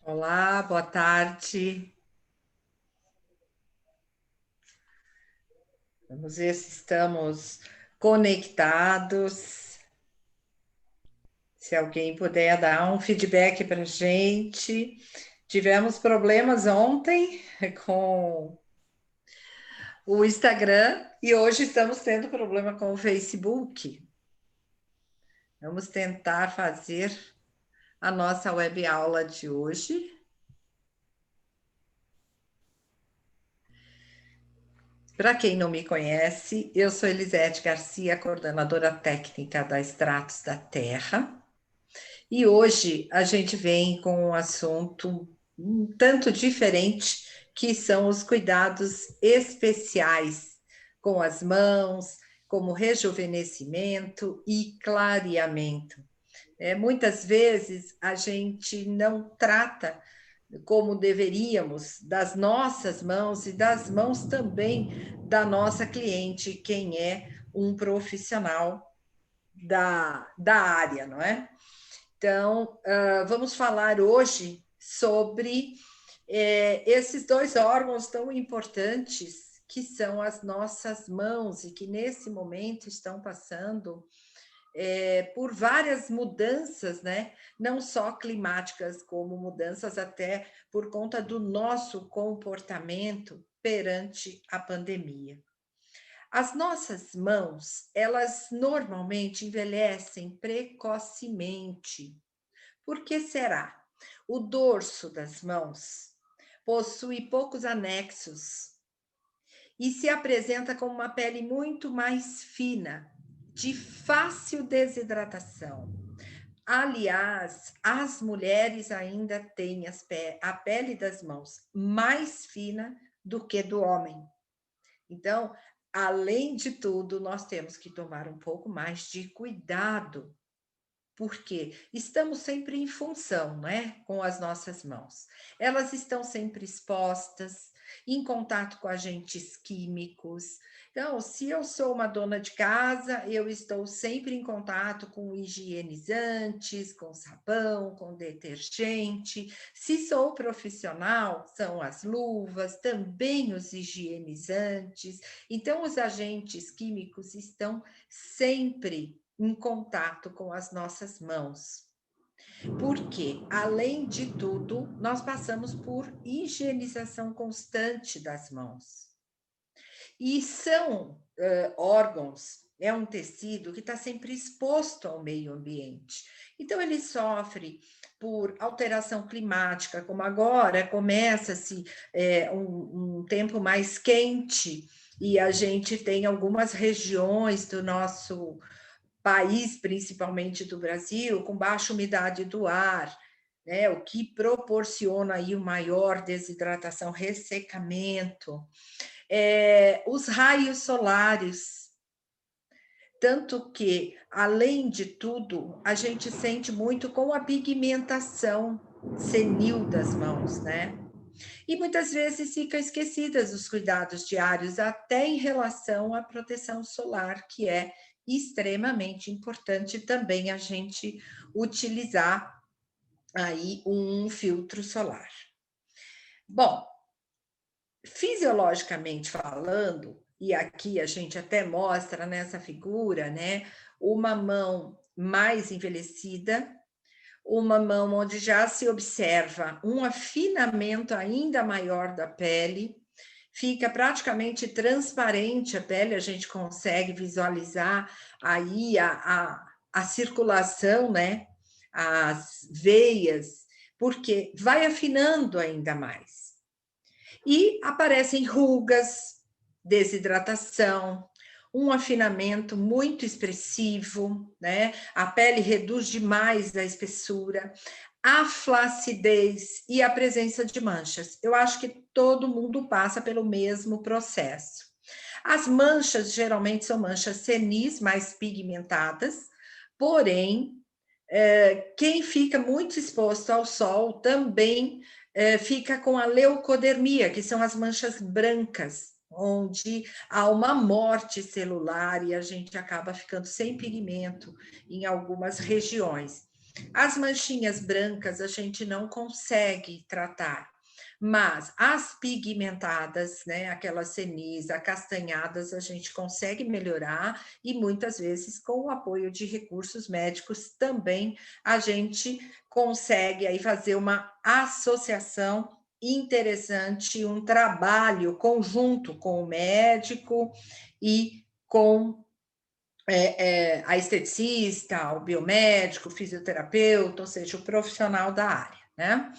Olá, boa tarde. Vamos ver se estamos conectados. Se alguém puder dar um feedback para a gente. Tivemos problemas ontem com o Instagram e hoje estamos tendo problema com o Facebook. Vamos tentar fazer a nossa web aula de hoje. Para quem não me conhece, eu sou Elisete Garcia, coordenadora técnica da Extratos da Terra. E hoje a gente vem com um assunto um tanto diferente, que são os cuidados especiais com as mãos, como rejuvenescimento e clareamento. Muitas vezes a gente não trata como deveríamos das nossas mãos e das mãos também da nossa cliente, quem é um profissional da área, não é? Então, vamos falar hoje sobre esses dois órgãos tão importantes que são as nossas mãos e que nesse momento estão passando por várias mudanças, né? Não só climáticas, como mudanças até por conta do nosso comportamento perante a pandemia. As nossas mãos, elas normalmente envelhecem precocemente. Por que será? O dorso das mãos possui poucos anexos e se apresenta como uma pele muito mais fina, de fácil desidratação. Aliás, as mulheres ainda têm a pele das mãos mais fina do que do homem. Então, além de tudo, nós temos que tomar um pouco mais de cuidado porque estamos sempre em função, né, com as nossas mãos. Elas estão sempre expostas, em contato com agentes químicos. Então, se eu sou uma dona de casa, eu estou sempre em contato com higienizantes, com sabão, com detergente. Se sou profissional, são as luvas, também os higienizantes. Então, os agentes químicos estão sempre em contato com as nossas mãos. Porque, além de tudo, nós passamos por higienização constante das mãos. E são órgãos, é um tecido que está sempre exposto ao meio ambiente. Então, ele sofre por alteração climática, como agora começa-se um tempo mais quente, e a gente tem algumas regiões do nosso país, principalmente do Brasil, com baixa umidade do ar, né, o que proporciona aí uma maior desidratação, ressecamento, os raios solares, tanto que, além de tudo, a gente sente muito com a pigmentação senil das mãos, né? E muitas vezes fica esquecidas os cuidados diários, até em relação à proteção solar, que é extremamente importante também a gente utilizar aí um filtro solar. Bom, fisiologicamente falando, e aqui a gente até mostra nessa figura, né, uma mão mais envelhecida, uma mão onde já se observa um afinamento ainda maior da pele, fica praticamente transparente a pele, a gente consegue visualizar aí a circulação, né? As veias, porque vai afinando ainda mais. E aparecem rugas, desidratação, um afinamento muito expressivo, né? A pele reduz demais a espessura, a flacidez e a presença de manchas. Eu acho que todo mundo passa pelo mesmo processo. As manchas geralmente são manchas senis, mais pigmentadas, porém, quem fica muito exposto ao sol também fica com a leucodermia, que são as manchas brancas, onde há uma morte celular e a gente acaba ficando sem pigmento em algumas regiões. As manchinhas brancas a gente não consegue tratar, mas as pigmentadas, né, aquelas cenis, acastanhadas, a gente consegue melhorar e muitas vezes com o apoio de recursos médicos também a gente consegue aí fazer uma associação interessante, um trabalho conjunto com o médico e com a esteticista, o biomédico, o fisioterapeuta, ou seja, o profissional da área, né?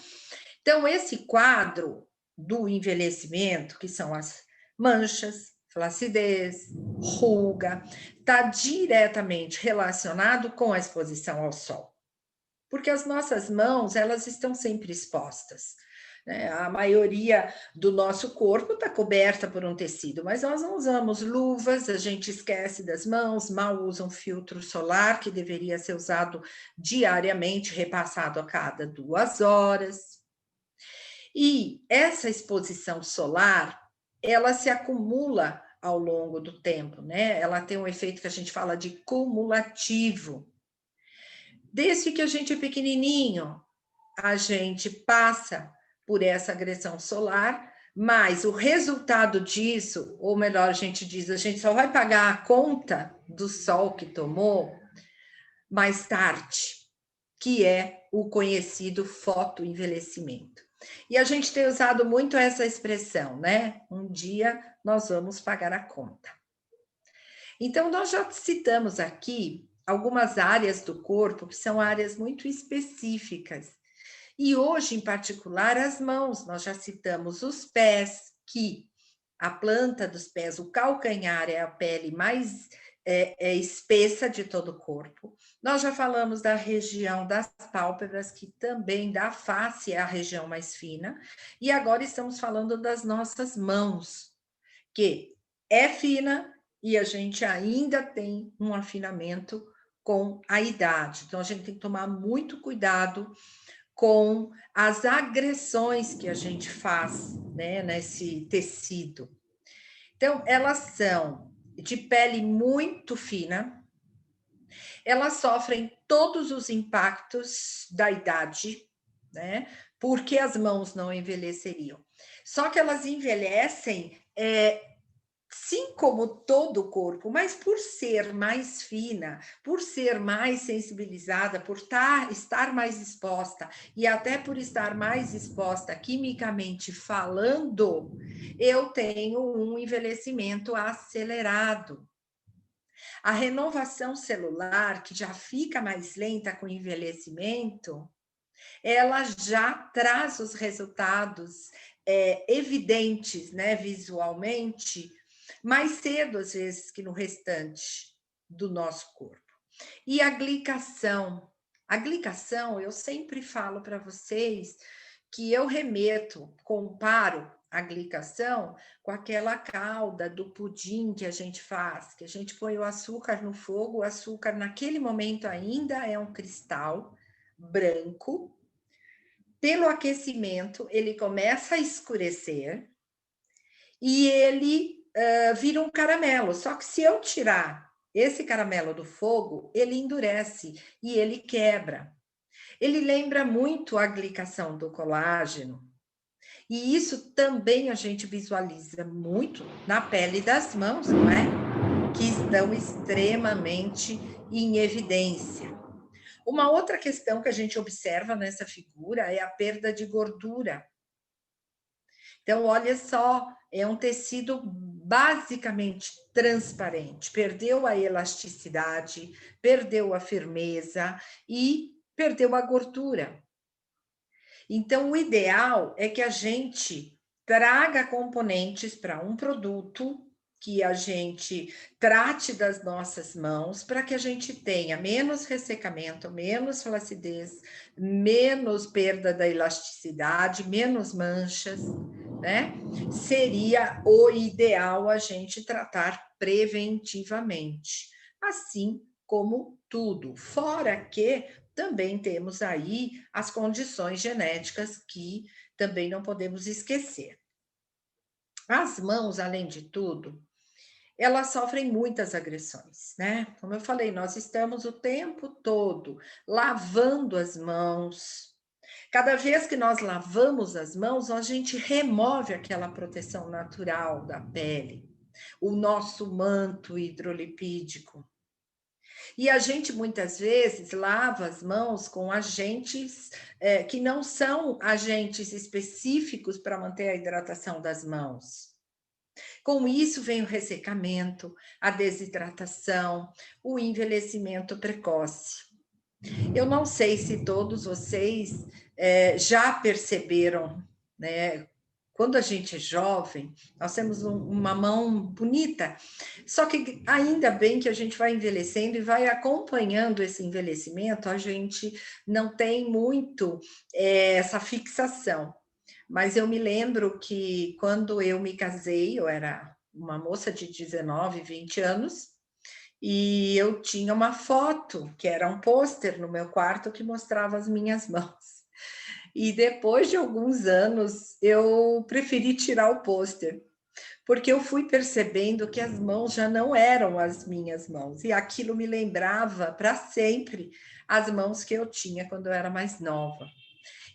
Então, esse quadro do envelhecimento, que são as manchas, flacidez, ruga, está diretamente relacionado com a exposição ao sol. Porque as nossas mãos, elas estão sempre expostas. Né? A maioria do nosso corpo está coberta por um tecido, mas nós não usamos luvas, a gente esquece das mãos, mal usa um filtro solar, que deveria ser usado diariamente, repassado a cada 2 horas. E essa exposição solar, ela se acumula ao longo do tempo, né? Ela tem um efeito que a gente fala de cumulativo. Desde que a gente é pequenininho, a gente passa por essa agressão solar, mas o resultado disso, ou melhor, a gente diz, a gente só vai pagar a conta do sol que tomou mais tarde, que é o conhecido fotoenvelhecimento. E a gente tem usado muito essa expressão, né? Um dia nós vamos pagar a conta. Então, nós já citamos aqui algumas áreas do corpo que são áreas muito específicas. E hoje, em particular, as mãos. Nós já citamos os pés, que a planta dos pés, o calcanhar é a pele mais espessa de todo o corpo. Nós já falamos da região das pálpebras, que também da face é a região mais fina. E agora estamos falando das nossas mãos, que é fina e a gente ainda tem um afinamento com a idade. Então, a gente tem que tomar muito cuidado com as agressões que a gente faz, né, nesse tecido. Então, elas são de pele muito fina, elas sofrem todos os impactos da idade, né, porque as mãos não envelheceriam. Só que elas envelhecem sim, como todo o corpo, mas por ser mais fina, por ser mais sensibilizada, por estar mais exposta e até por estar mais exposta quimicamente falando, eu tenho um envelhecimento acelerado. A renovação celular, que já fica mais lenta com o envelhecimento, ela já traz os resultados evidentes, né, visualmente, mais cedo, às vezes, que no restante do nosso corpo. E a glicação. A glicação, eu sempre falo para vocês que eu remeto, comparo a glicação com aquela calda do pudim que a gente faz, que a gente põe o açúcar no fogo, o açúcar naquele momento ainda é um cristal branco. Pelo aquecimento, ele começa a escurecer e ele vira um caramelo. Só que se eu tirar esse caramelo do fogo, ele endurece e ele quebra. Ele lembra muito a glicação do colágeno. E isso também a gente visualiza muito na pele das mãos, não é? Que estão extremamente em evidência. Uma outra questão que a gente observa nessa figura é a perda de gordura. Então, olha só, é um tecido basicamente transparente, perdeu a elasticidade, perdeu a firmeza e perdeu a gordura. Então, o ideal é que a gente traga componentes para um produto que a gente trate das nossas mãos para que a gente tenha menos ressecamento, menos flacidez, menos perda da elasticidade, menos manchas, né? Seria o ideal a gente tratar preventivamente, assim como tudo. Fora que também temos aí as condições genéticas que também não podemos esquecer. As mãos, além de tudo, elas sofrem muitas agressões, né? Como eu falei, nós estamos o tempo todo lavando as mãos. Cada vez que nós lavamos as mãos, a gente remove aquela proteção natural da pele, o nosso manto hidrolipídico. E a gente muitas vezes lava as mãos com agentes que não são agentes específicos para manter a hidratação das mãos. Com isso vem o ressecamento, a desidratação, o envelhecimento precoce. Eu não sei se todos vocês já perceberam, né? Quando a gente é jovem, nós temos uma mão bonita, só que ainda bem que a gente vai envelhecendo e vai acompanhando esse envelhecimento, a gente não tem muito essa fixação. Mas eu me lembro que quando eu me casei, eu era uma moça de 19, 20 anos, e eu tinha uma foto, que era um pôster no meu quarto que mostrava as minhas mãos. E depois de alguns anos, eu preferi tirar o pôster, porque eu fui percebendo que as mãos já não eram as minhas mãos, e aquilo me lembrava para sempre as mãos que eu tinha quando eu era mais nova.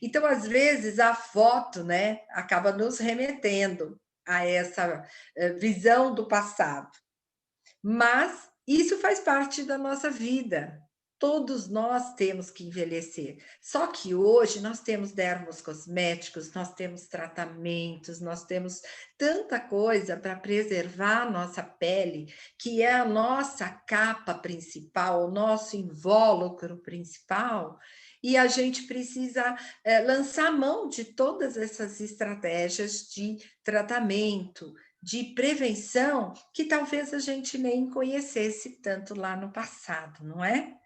Então, às vezes, a foto, né, acaba nos remetendo a essa visão do passado. Mas isso faz parte da nossa vida. Todos nós temos que envelhecer. Só que hoje nós temos dermocosméticos, nós temos tratamentos, nós temos tanta coisa para preservar a nossa pele, que é a nossa capa principal, o nosso invólucro principal, e a gente precisa lançar mão de todas essas estratégias de tratamento, de prevenção, que talvez a gente nem conhecesse tanto lá no passado, não é?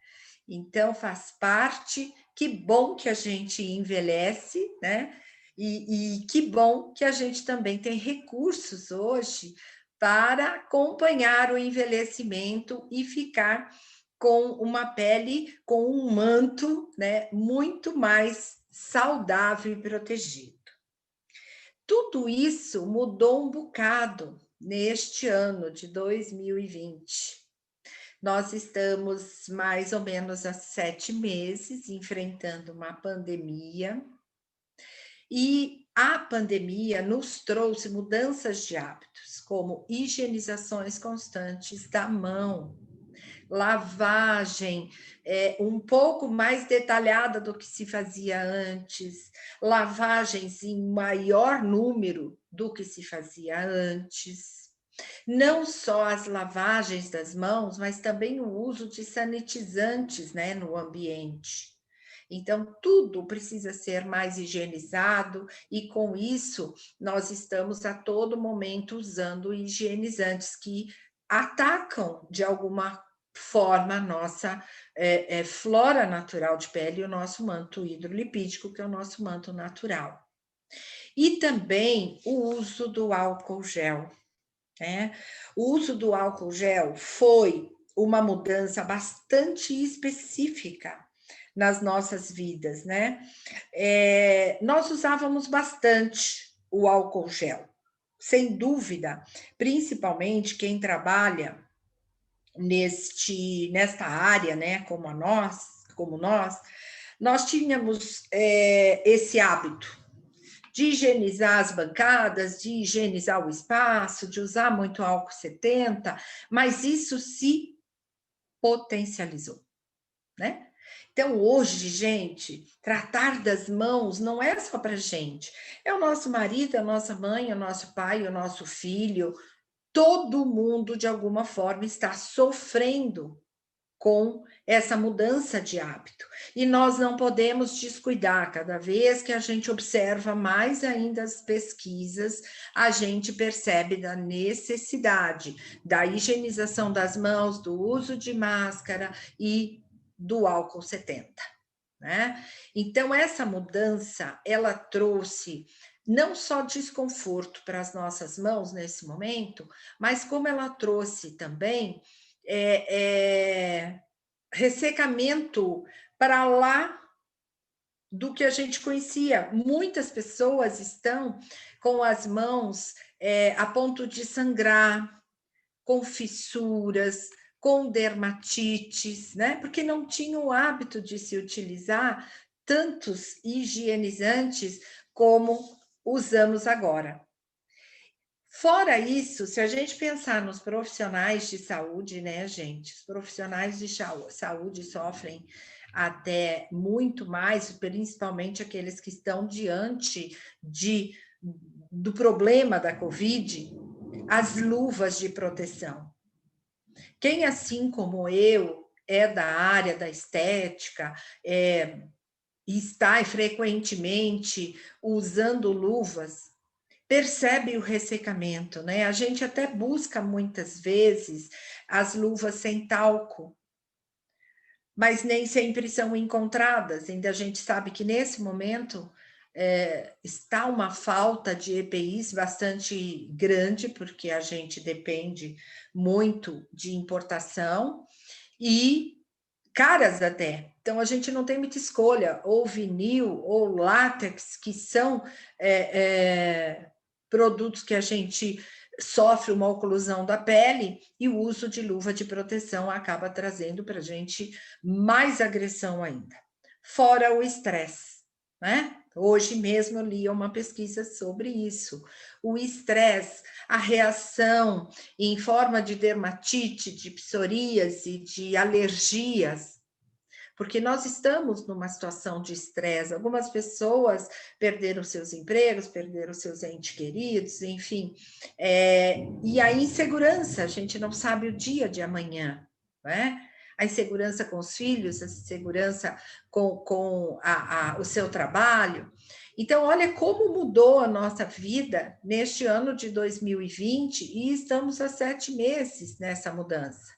Então faz parte, que bom que a gente envelhece, né? E que bom que a gente também tem recursos hoje para acompanhar o envelhecimento e ficar com uma pele, com um manto, né, muito mais saudável e protegido. Tudo isso mudou um bocado neste ano de 2020. Nós estamos mais ou menos há 7 meses enfrentando uma pandemia, e a pandemia nos trouxe mudanças de hábitos, como higienizações constantes da mão, lavagem um pouco mais detalhada do que se fazia antes, lavagens em maior número do que se fazia antes. Não só as lavagens das mãos, mas também o uso de sanitizantes, né, no ambiente. Então, tudo precisa ser mais higienizado, e com isso, nós estamos a todo momento usando higienizantes que atacam, de alguma forma, a nossa flora natural de pele e o nosso manto hidrolipídico, que é o nosso manto natural. E também o uso do álcool gel, né? O uso do álcool gel foi uma mudança bastante específica nas nossas vidas, né? Nós usávamos bastante o álcool gel, sem dúvida, principalmente quem trabalha nesta área, né? Como nós tínhamos esse hábito de higienizar as bancadas, de higienizar o espaço, de usar muito álcool 70, mas isso se potencializou, né? Então, hoje, gente, tratar das mãos não é só para gente, é o nosso marido, a nossa mãe, o nosso pai, o nosso filho, todo mundo, de alguma forma, está sofrendo com essa mudança de hábito. E nós não podemos descuidar, cada vez que a gente observa mais ainda as pesquisas, a gente percebe da necessidade da higienização das mãos, do uso de máscara e do álcool 70, né? Então, essa mudança, ela trouxe não só desconforto para as nossas mãos nesse momento, mas como ela trouxe também ressecamento para lá do que a gente conhecia. Muitas pessoas estão com as mãos a ponto de sangrar, com fissuras, com dermatites, né? Porque não tinham o hábito de se utilizar tantos higienizantes como usamos agora. Fora isso, se a gente pensar nos profissionais de saúde, né, gente? Os profissionais de saúde sofrem até muito mais, principalmente aqueles que estão diante do problema da Covid, as luvas de proteção. Quem, assim como eu, é da área da estética, e está frequentemente usando luvas, percebe o ressecamento, né? A gente até busca muitas vezes as luvas sem talco, mas nem sempre são encontradas. Ainda a gente sabe que nesse momento está uma falta de EPIs bastante grande, porque a gente depende muito de importação e caras até. Então a gente não tem muita escolha, ou vinil ou látex, que são produtos que a gente sofre uma oclusão da pele, e o uso de luva de proteção acaba trazendo para a gente mais agressão ainda. Fora o estresse, né? Hoje mesmo eu li uma pesquisa sobre isso. O estresse, a reação em forma de dermatite, de psoríase, de alergias, porque nós estamos numa situação de estresse. Algumas pessoas perderam seus empregos, perderam seus entes queridos, enfim. E a insegurança, a gente não sabe o dia de amanhã, né? A insegurança com os filhos, a insegurança com o seu trabalho. Então, olha como mudou a nossa vida neste ano de 2020 e estamos há 7 meses nessa mudança.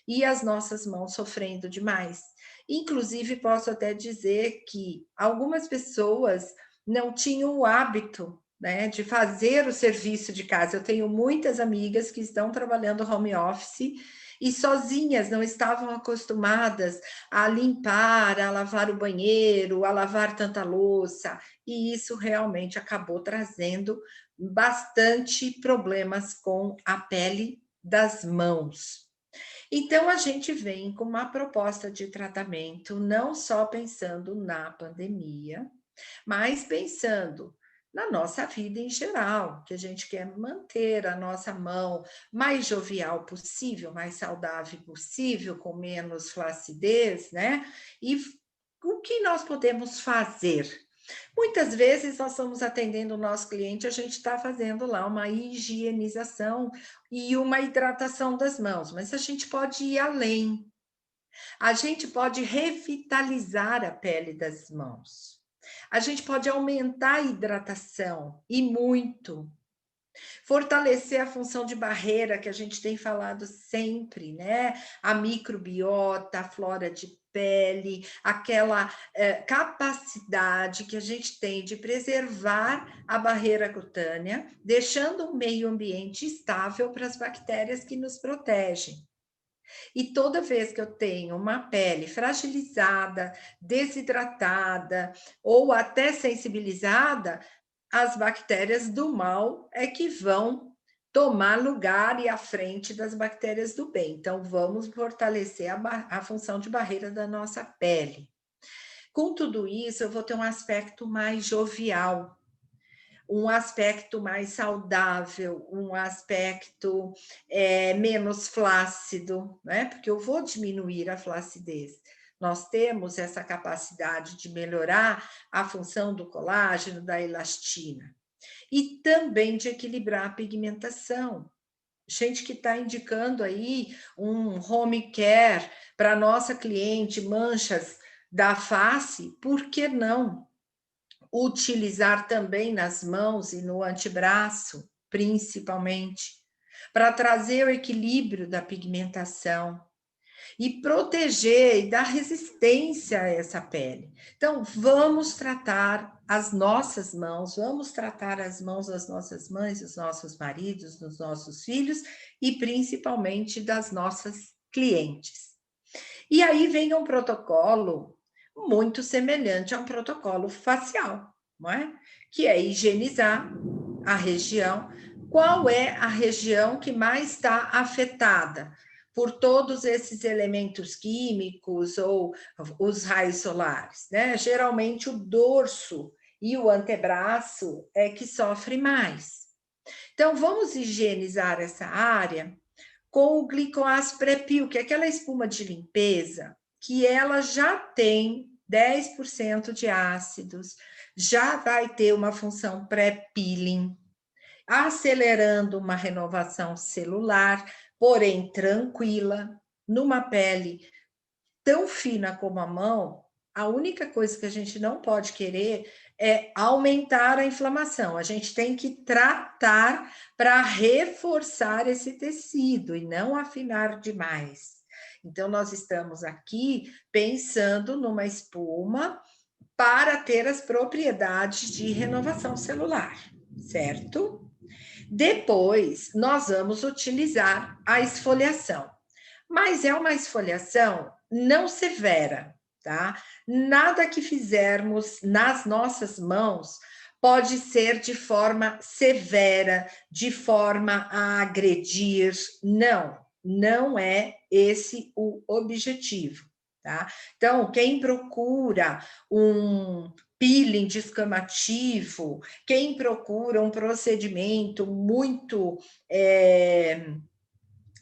E as nossas mãos sofrendo demais. Inclusive, posso até dizer que algumas pessoas não tinham o hábito, né, de fazer o serviço de casa. Eu tenho muitas amigas que estão trabalhando home office e sozinhas, não estavam acostumadas a limpar, a lavar o banheiro, a lavar tanta louça, e isso realmente acabou trazendo bastante problemas com a pele das mãos. Então, a gente vem com uma proposta de tratamento, não só pensando na pandemia, mas pensando na nossa vida em geral, que a gente quer manter a nossa mão mais jovial possível, mais saudável possível, com menos flacidez, né? E o que nós podemos fazer? Muitas vezes nós estamos atendendo o nosso cliente, a gente está fazendo lá uma higienização e uma hidratação das mãos, mas a gente pode ir além. A gente pode revitalizar a pele das mãos. A gente pode aumentar a hidratação e muito. Fortalecer a função de barreira que a gente tem falado sempre, né? A microbiota, a flora de pele, aquela capacidade que a gente tem de preservar a barreira cutânea, deixando um meio ambiente estável para as bactérias que nos protegem. E toda vez que eu tenho uma pele fragilizada, desidratada ou até sensibilizada, as bactérias do mal é que vão tomar lugar e à frente das bactérias do bem. Então, vamos fortalecer a função de barreira da nossa pele. Com tudo isso, eu vou ter um aspecto mais jovial, um aspecto mais saudável, um aspecto menos flácido, né? Porque eu vou diminuir a flacidez. Nós temos essa capacidade de melhorar a função do colágeno, da elastina, e também de equilibrar a pigmentação. Gente que está indicando aí um home care para nossa cliente, manchas da face, por que não utilizar também nas mãos e no antebraço, principalmente, para trazer o equilíbrio da pigmentação e proteger e dar resistência a essa pele. Então, vamos tratar as nossas mãos, vamos tratar as mãos das nossas mães, dos nossos maridos, dos nossos filhos e principalmente das nossas clientes. E aí vem um protocolo muito semelhante a um protocolo facial, não é? Que é higienizar a região, qual é a região que mais está afetada por todos esses elementos químicos ou os raios solares, né? Geralmente o dorso e o antebraço é que sofre mais. Então, vamos higienizar essa área com o glicoás pré-pil, que é aquela espuma de limpeza, que ela já tem 10% de ácidos, já vai ter uma função pré-peeling, acelerando uma renovação celular, porém tranquila, numa pele tão fina como a mão. A única coisa que a gente não pode querer é aumentar a inflamação. A gente tem que tratar para reforçar esse tecido e não afinar demais. Então, nós estamos aqui pensando numa espuma para ter as propriedades de renovação celular, certo? Depois, nós vamos utilizar a esfoliação, mas é uma esfoliação não severa, tá? Nada que fizermos nas nossas mãos pode ser de forma severa, de forma a agredir. Não, não é esse o objetivo, tá? Então, quem procura um peeling descamativo, quem procura um procedimento muito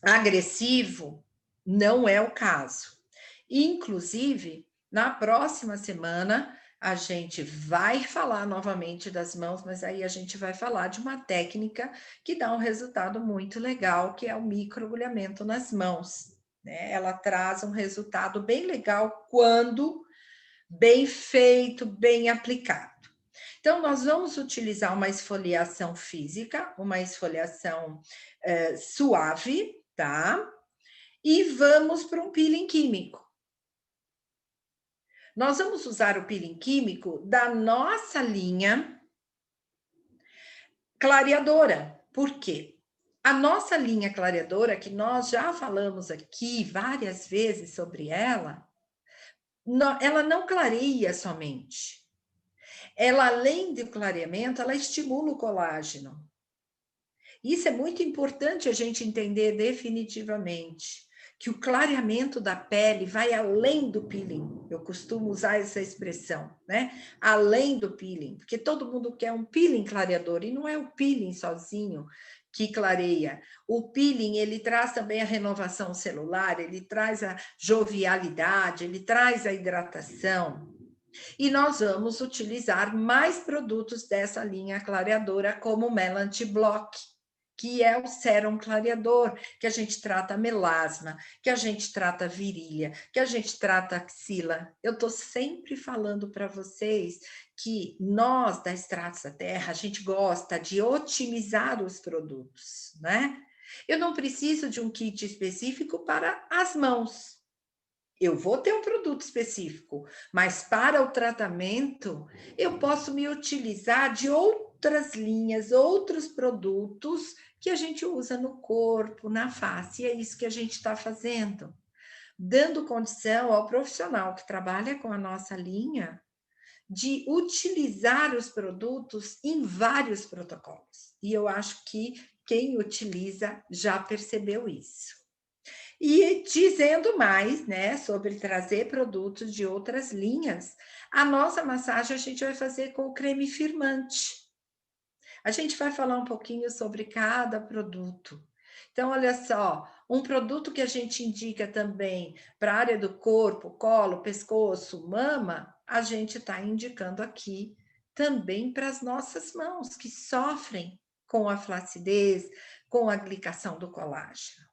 agressivo, não é o caso. Inclusive, na próxima semana, a gente vai falar novamente das mãos, mas aí a gente vai falar de uma técnica que dá um resultado muito legal, que é o microagulhamento nas mãos, né? Ela traz um resultado bem legal quando bem feito, bem aplicado. Então, nós vamos utilizar uma esfoliação física, uma esfoliação suave, tá? E vamos para um peeling químico. Nós vamos usar o peeling químico da nossa linha clareadora. Por quê? A nossa linha clareadora, que nós já falamos aqui várias vezes sobre ela, ela não clareia somente. Ela, além do clareamento, ela estimula o colágeno. Isso é muito importante a gente entender definitivamente, que o clareamento da pele vai além do peeling. Eu costumo usar essa expressão, né? Além do peeling, porque todo mundo quer um peeling clareador, e não é o peeling sozinho que clareia. O peeling, ele traz também a renovação celular, ele traz a jovialidade, ele traz a hidratação. E nós vamos utilizar mais produtos dessa linha clareadora, como o Melange Block, que é o sérum clareador, que a gente trata melasma, que a gente trata virilha, que a gente trata axila. Eu estou sempre falando para vocês que nós, da Extratos da Terra, a gente gosta de otimizar os produtos, né? Eu não preciso de um kit específico para as mãos. Eu vou ter um produto específico, mas para o tratamento, eu posso me utilizar de outras linhas, outros produtos que a gente usa no corpo, na face, e é isso que a gente está fazendo, dando condição ao profissional que trabalha com a nossa linha de utilizar os produtos em vários protocolos. E eu acho que quem utiliza já percebeu isso. E dizendo mais, né, sobre trazer produtos de outras linhas, a nossa massagem a gente vai fazer com o creme firmante. A gente vai falar um pouquinho sobre cada produto. Então, olha só, um produto que a gente indica também para a área do corpo, colo, pescoço, mama, a gente está indicando aqui também para as nossas mãos, que sofrem com a flacidez, com a glicação do colágeno.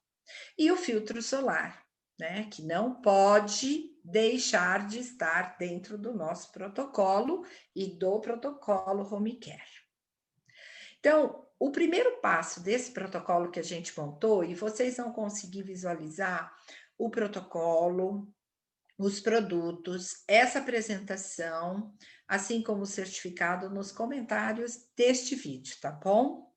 E o filtro solar, né, que não pode deixar de estar dentro do nosso protocolo e do protocolo Home Care. Então, o primeiro passo desse protocolo que a gente montou, e vocês vão conseguir visualizar o protocolo, os produtos, essa apresentação, assim como o certificado nos comentários deste vídeo, tá bom?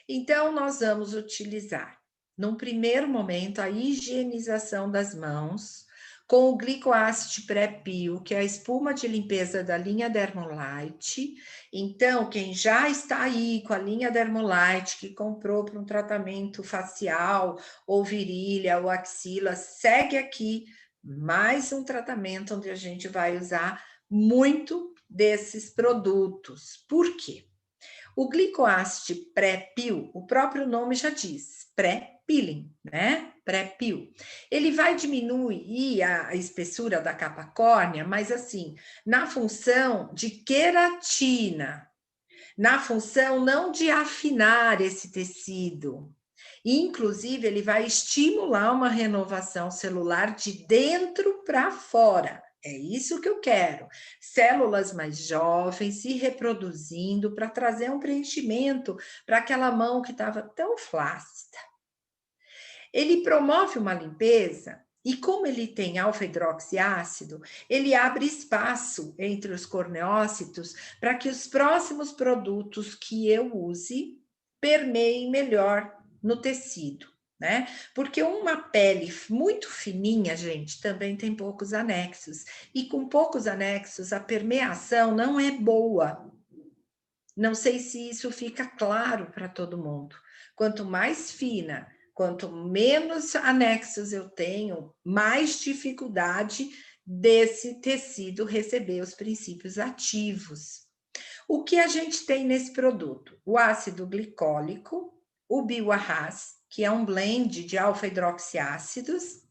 Então, nós vamos utilizar, num primeiro momento, a higienização das mãos com o glicoacid pré-peel, que é a espuma de limpeza da linha Dermolite. Então, quem já está aí com a linha Dermolite, que comprou para um tratamento facial, ou virilha, ou axila, segue aqui mais um tratamento onde a gente vai usar muito desses produtos. Por quê? O glicoacid pré-peel, o próprio nome já diz, pré-peeling, né? Pré-peel. Ele vai diminuir a espessura da capa córnea, mas assim, na função de queratina, na função não de afinar esse tecido. Inclusive, ele vai estimular uma renovação celular de dentro para fora. É isso que eu quero. Células mais jovens se reproduzindo para trazer um preenchimento para aquela mão que estava tão flácida. Ele promove uma limpeza e como ele tem alfa-hidroxiácido, ele abre espaço entre os corneócitos para que os próximos produtos que eu use permeiem melhor no tecido, né? Porque uma pele muito fininha, gente, também tem poucos anexos. E com poucos anexos, a permeação não é boa. Não sei se isso fica claro para todo mundo. Quanto mais fina, quanto menos anexos eu tenho, mais dificuldade desse tecido receber os princípios ativos. O que a gente tem nesse produto? O ácido glicólico, o bioarraz, que é um blend de alfa-hidroxiácidos,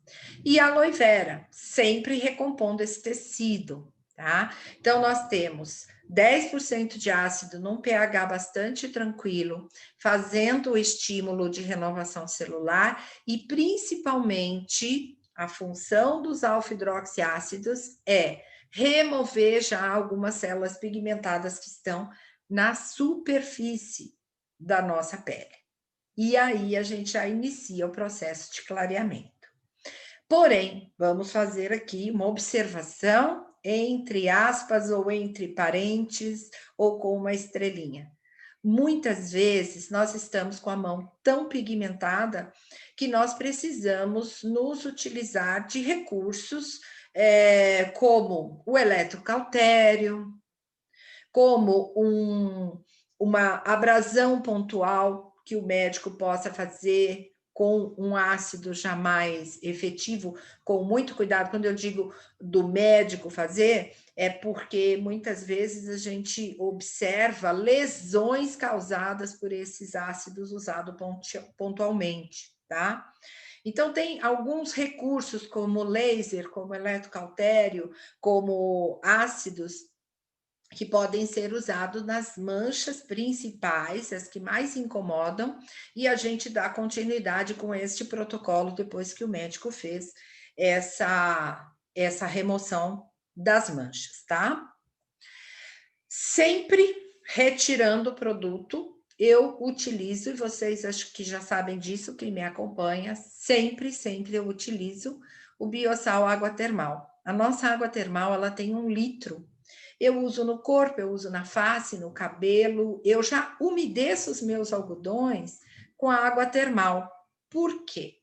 e a aloe vera, sempre recompondo esse tecido, tá? Então, nós temos 10% de ácido num pH bastante tranquilo, fazendo o estímulo de renovação celular e, principalmente, a função dos alfa-hidroxiácidos é remover já algumas células pigmentadas que estão na superfície da nossa pele. E aí a gente já inicia o processo de clareamento. Porém, vamos fazer aqui uma observação entre aspas ou entre parênteses ou com uma estrelinha. Muitas vezes nós estamos com a mão tão pigmentada que nós precisamos nos utilizar de recursos como o eletrocautério, como uma abrasão pontual que o médico possa fazer com um ácido jamais efetivo, com muito cuidado. Quando eu digo do médico fazer, é porque muitas vezes a gente observa lesões causadas por esses ácidos usados pontualmente, tá? Então, tem alguns recursos, como laser, como eletrocautério, como ácidos, que podem ser usados nas manchas principais, as que mais incomodam, e a gente dá continuidade com este protocolo depois que o médico fez essa remoção das manchas, tá? Sempre retirando o produto, eu utilizo, e vocês acho que já sabem disso, quem me acompanha, sempre eu utilizo o Biosal Água Termal. A nossa água termal, ela tem 1 litro. Eu uso no corpo, eu uso na face, no cabelo, eu já umedeço os meus algodões com a água termal. Por quê?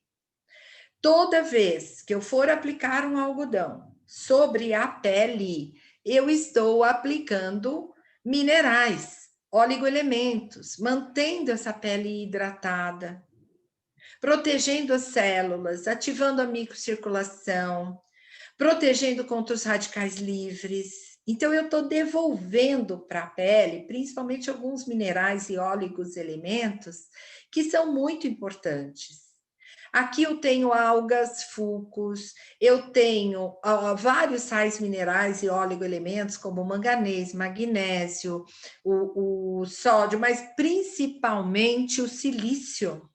Toda vez que eu for aplicar um algodão sobre a pele, eu estou aplicando minerais, oligoelementos, mantendo essa pele hidratada, protegendo as células, ativando a microcirculação, protegendo contra os radicais livres. Então, eu estou devolvendo para a pele, principalmente alguns minerais e óleos elementos, que são muito importantes. Aqui eu tenho algas, fulcos, eu tenho vários sais minerais e oligoelementos, como manganês, magnésio, o sódio, mas principalmente o silício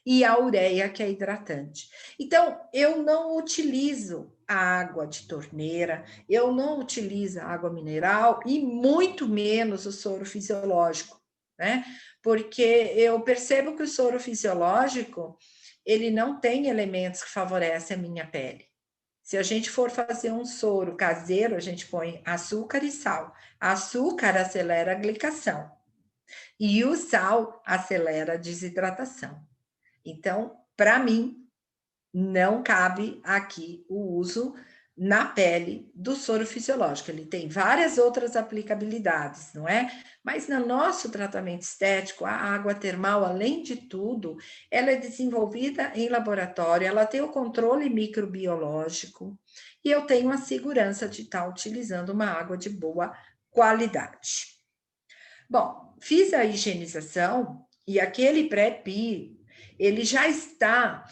e a ureia, que é hidratante. Então, eu não utilizo a água de torneira, eu não utilizo a água mineral e muito menos o soro fisiológico, né? Porque eu percebo que o soro fisiológico, ele não tem elementos que favorecem a minha pele. Se a gente for fazer um soro caseiro, a gente põe açúcar e sal. Açúcar acelera a glicação e o sal acelera a desidratação. Então, para mim, não cabe aqui o uso na pele do soro fisiológico. Ele tem várias outras aplicabilidades, não é? Mas no nosso tratamento estético, a água termal, além de tudo, ela é desenvolvida em laboratório, ela tem o controle microbiológico e eu tenho a segurança de estar utilizando uma água de boa qualidade. Bom, fiz a higienização e aquele pré-pi, ele já está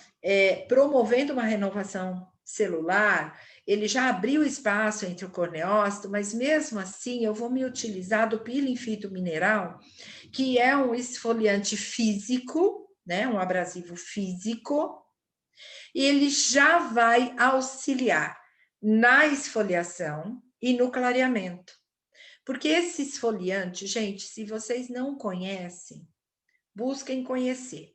promovendo uma renovação celular, ele já abriu espaço entre o corneócito, mas mesmo assim eu vou me utilizar do peeling fito-mineral, que é um esfoliante físico, né, um abrasivo físico, e ele já vai auxiliar na esfoliação e no clareamento. Porque esse esfoliante, gente, se vocês não conhecem, busquem conhecer.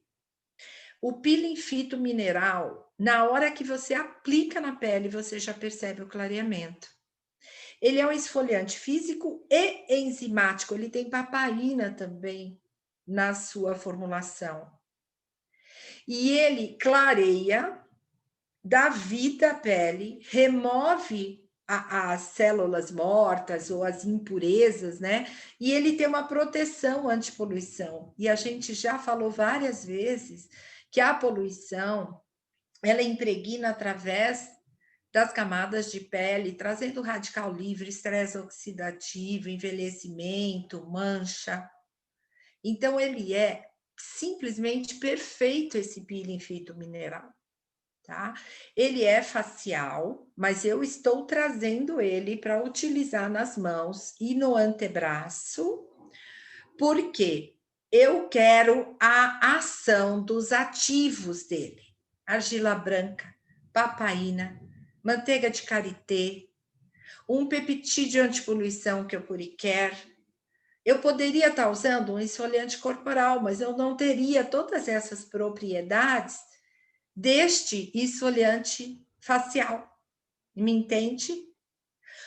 O peeling fito mineral, na hora que você aplica na pele, você já percebe o clareamento. Ele é um esfoliante físico e enzimático, ele tem papaina também na sua formulação. E ele clareia, dá vida à pele, remove as células mortas ou as impurezas, né? E ele tem uma proteção antipoluição. E a gente já falou várias vezes que a poluição, ela impregna através das camadas de pele, trazendo radical livre, estresse oxidativo, envelhecimento, mancha. Então, ele é simplesmente perfeito, esse peeling fito-mineral. Tá? Ele é facial, mas eu estou trazendo ele para utilizar nas mãos e no antebraço, porque eu quero a ação dos ativos dele. Argila branca, papaina, manteiga de karité, um peptídeo antipoluição que é o Puricare. Eu poderia estar usando um esfoliante corporal, mas eu não teria todas essas propriedades deste esfoliante facial. Me entende?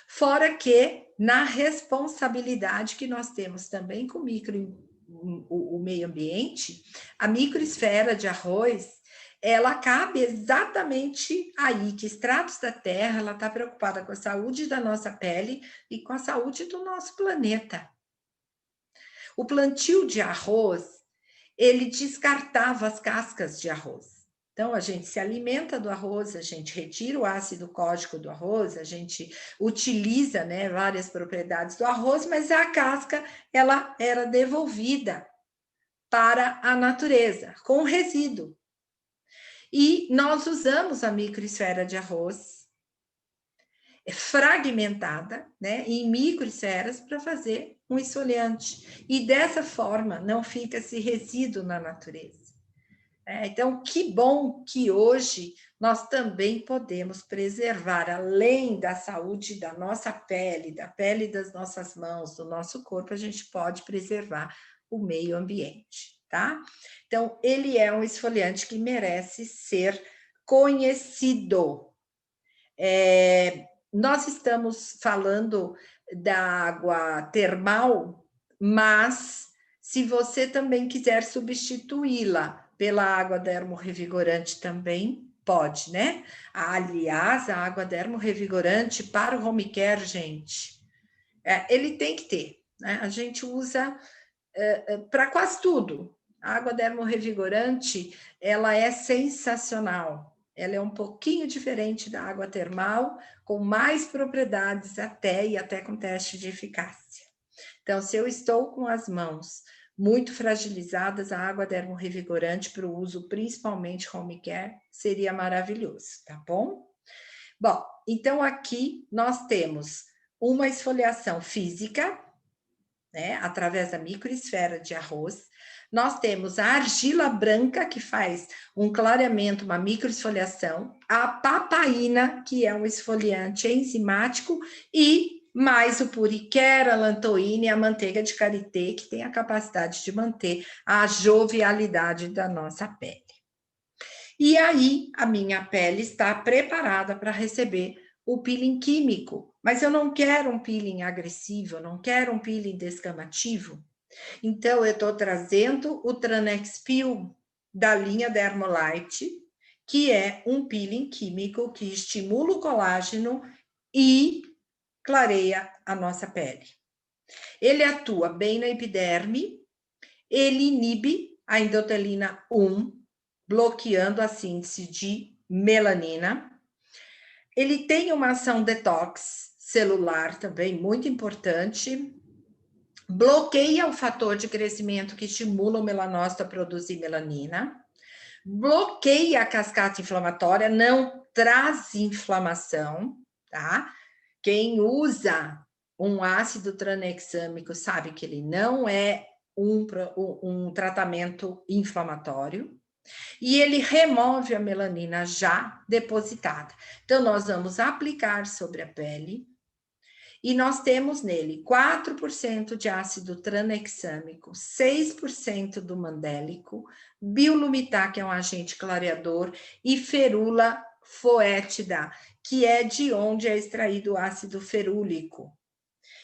Fora que, na responsabilidade que nós temos também com o meio ambiente, a microesfera de arroz, ela cabe exatamente aí, que Extratos da Terra, ela está preocupada com a saúde da nossa pele e com a saúde do nosso planeta. O plantio de arroz, ele descartava as cascas de arroz. Então, a gente se alimenta do arroz, a gente retira o ácido códico do arroz, a gente utiliza, né, várias propriedades do arroz, mas a casca, ela era devolvida para a natureza, com resíduo. E nós usamos a microesfera de arroz fragmentada, né, em microesferas para fazer um esfoliante. E dessa forma não fica esse resíduo na natureza. Então, que bom que hoje nós também podemos preservar, além da saúde da nossa pele, da pele das nossas mãos, do nosso corpo, a gente pode preservar o meio ambiente, tá? Então, ele é um esfoliante que merece ser conhecido. Nós estamos falando da água termal, mas se você também quiser substituí-la pela água dermorrevigorante também pode, né? Aliás, a água dermorrevigorante para o home care, gente, ele tem que ter, né? A gente usa para quase tudo. A água dermorrevigorante, ela é sensacional. Ela é um pouquinho diferente da água termal, com mais propriedades até e até com teste de eficácia. Então, se eu estou com as mãos muito fragilizadas, a água dermorrevigorante para o uso, principalmente home care, seria maravilhoso, tá bom? Bom, então aqui nós temos uma esfoliação física, né, através da microesfera de arroz. Nós temos a argila branca, que faz um clareamento, uma microesfoliação, a papaina, que é um esfoliante enzimático, e mais o puricera, a lantoína e a manteiga de karité, que tem a capacidade de manter a jovialidade da nossa pele. E aí, a minha pele está preparada para receber o peeling químico, mas eu não quero um peeling agressivo, eu não quero um peeling descamativo. Então, eu estou trazendo o Tranex Peel da linha Dermolite, que é um peeling químico que estimula o colágeno e clareia a nossa pele. Ele atua bem na epiderme, ele inibe a endotelina 1, bloqueando a síntese de melanina. Ele tem uma ação detox celular também muito importante. Bloqueia o fator de crescimento que estimula o melanócito a produzir melanina. Bloqueia a cascata inflamatória, não traz inflamação, tá? Quem usa um ácido tranexâmico sabe que ele não é um tratamento inflamatório. E ele remove a melanina já depositada. Então, nós vamos aplicar sobre a pele e nós temos nele 4% de ácido tranexâmico, 6% do mandélico, biolumitar, que é um agente clareador, e ferula foétida, que é de onde é extraído o ácido ferúlico.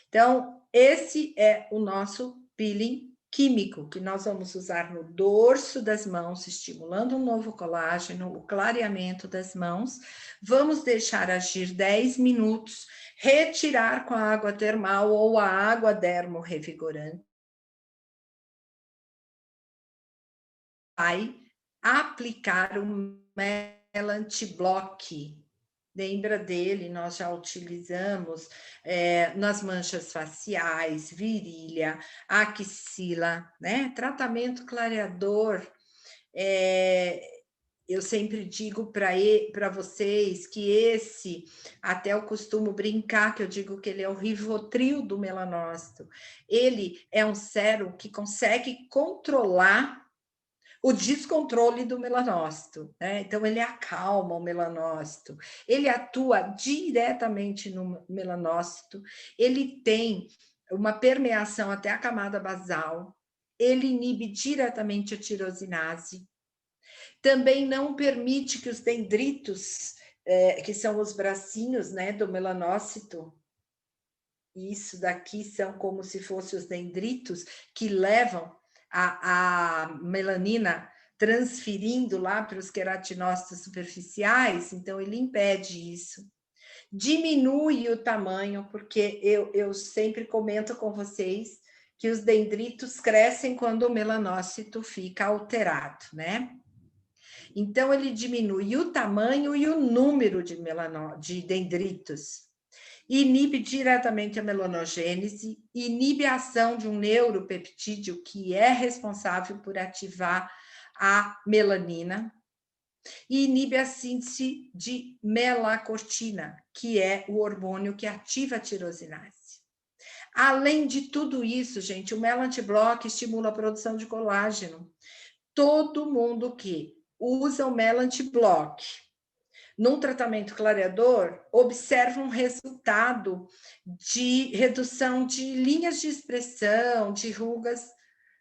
Então, esse é o nosso peeling químico, que nós vamos usar no dorso das mãos, estimulando um novo colágeno, o clareamento das mãos. Vamos deixar agir 10 minutos, retirar com a água termal ou a água dermorrevigorante. Vai aplicar o Melanti-Block. Lembra dele, nós já utilizamos nas manchas faciais, virilha, axila, né? Tratamento clareador. Eu sempre digo para vocês que esse, até eu costumo brincar, que eu digo que ele é o Rivotril do melanócito. Ele é um sérum que consegue controlar o descontrole do melanócito, né? Então, ele acalma o melanócito, ele atua diretamente no melanócito, ele tem uma permeação até a camada basal, ele inibe diretamente a tirosinase, também não permite que os dendritos, que são os bracinhos, né, do melanócito, isso daqui são como se fossem os dendritos que levam a melanina transferindo lá para os queratinócitos superficiais, então ele impede isso. Diminui o tamanho, porque eu sempre comento com vocês que os dendritos crescem quando o melanócito fica alterado, né? Então, ele diminui o tamanho e o número de dendritos. Inibe diretamente a melanogênese, inibe a ação de um neuropeptídeo que é responsável por ativar a melanina, e inibe a síntese de melacortina, que é o hormônio que ativa a tirosinase. Além de tudo isso, gente, o Melanti-Block estimula a produção de colágeno. Todo mundo que usa o Melanti-Block num tratamento clareador, observa um resultado de redução de linhas de expressão, de rugas,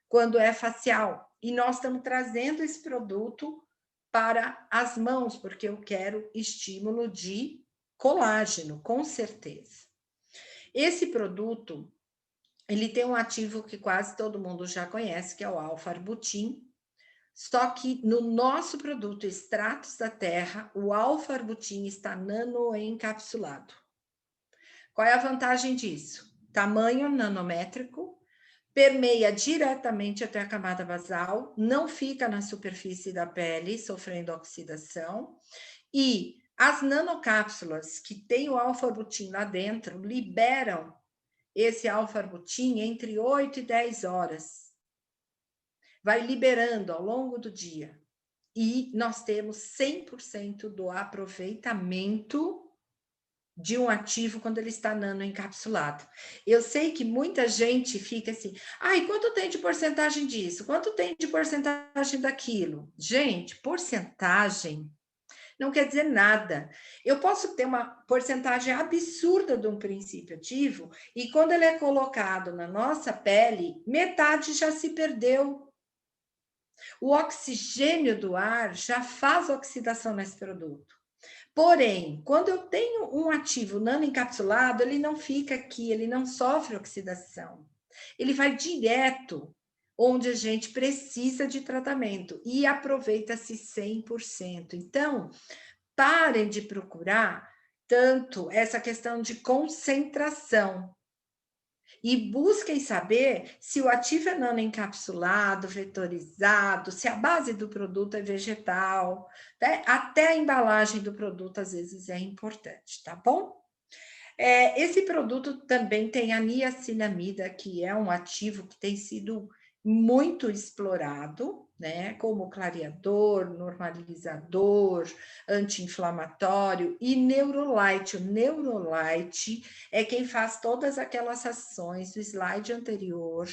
quando é facial. E nós estamos trazendo esse produto para as mãos, porque eu quero estímulo de colágeno, com certeza. Esse produto, ele tem um ativo que quase todo mundo já conhece, que é o alfa-arbutin. Só que no nosso produto Extratos da Terra, o alfa-arbutin está nanoencapsulado. Qual é a vantagem disso? Tamanho nanométrico, permeia diretamente até a camada basal, não fica na superfície da pele, sofrendo oxidação, e as nanocápsulas que têm o alfa-arbutin lá dentro liberam esse alfa-arbutin entre 8 e 10 horas. Vai liberando ao longo do dia. E nós temos 100% do aproveitamento de um ativo quando ele está nanoencapsulado. Eu sei que muita gente fica assim, ai, quanto tem de porcentagem disso? Quanto tem de porcentagem daquilo? Gente, porcentagem não quer dizer nada. Eu posso ter uma porcentagem absurda de um princípio ativo e quando ele é colocado na nossa pele, metade já se perdeu. O oxigênio do ar já faz oxidação nesse produto. Porém, quando eu tenho um ativo nanoencapsulado, ele não fica aqui, ele não sofre oxidação. Ele vai direto onde a gente precisa de tratamento e aproveita-se 100%. Então, parem de procurar tanto essa questão de concentração e busquem saber se o ativo é nanoencapsulado, vetorizado, se a base do produto é vegetal, né? Até a embalagem do produto às vezes é importante, tá bom? Esse produto também tem a niacinamida, que é um ativo que tem sido muito explorado, né, como clareador, normalizador, anti-inflamatório e neurolite. O neurolite é quem faz todas aquelas ações do slide anterior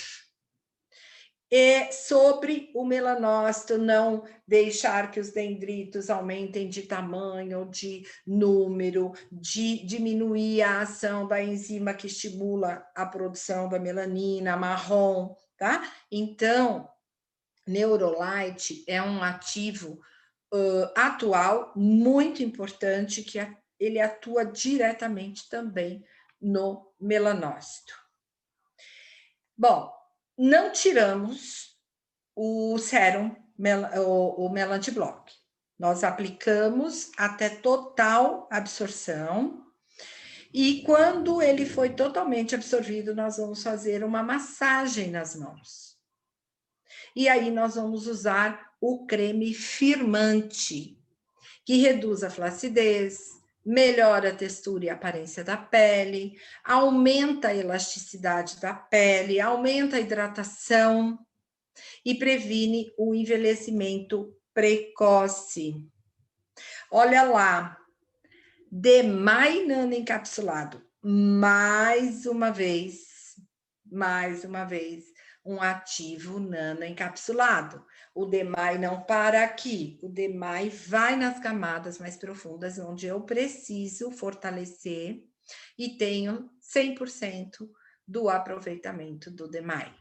sobre o melanócito não deixar que os dendritos aumentem de tamanho, de número, de diminuir a ação da enzima que estimula a produção da melanina marrom, tá? Então, Neurolite é um ativo atual muito importante que ele atua diretamente também no melanócito. Bom, não tiramos o sérum, o Melantiblock. Nós aplicamos até total absorção e quando ele foi totalmente absorvido, nós vamos fazer uma massagem nas mãos. E aí nós vamos usar o creme firmante, que reduz a flacidez, melhora a textura e a aparência da pele, aumenta a elasticidade da pele, aumenta a hidratação e previne o envelhecimento precoce. Olha lá, Demai Nano encapsulado, mais uma vez, um ativo nano encapsulado. O Demai não para aqui, o Demai vai nas camadas mais profundas, onde eu preciso fortalecer e tenho 100% do aproveitamento do Demai.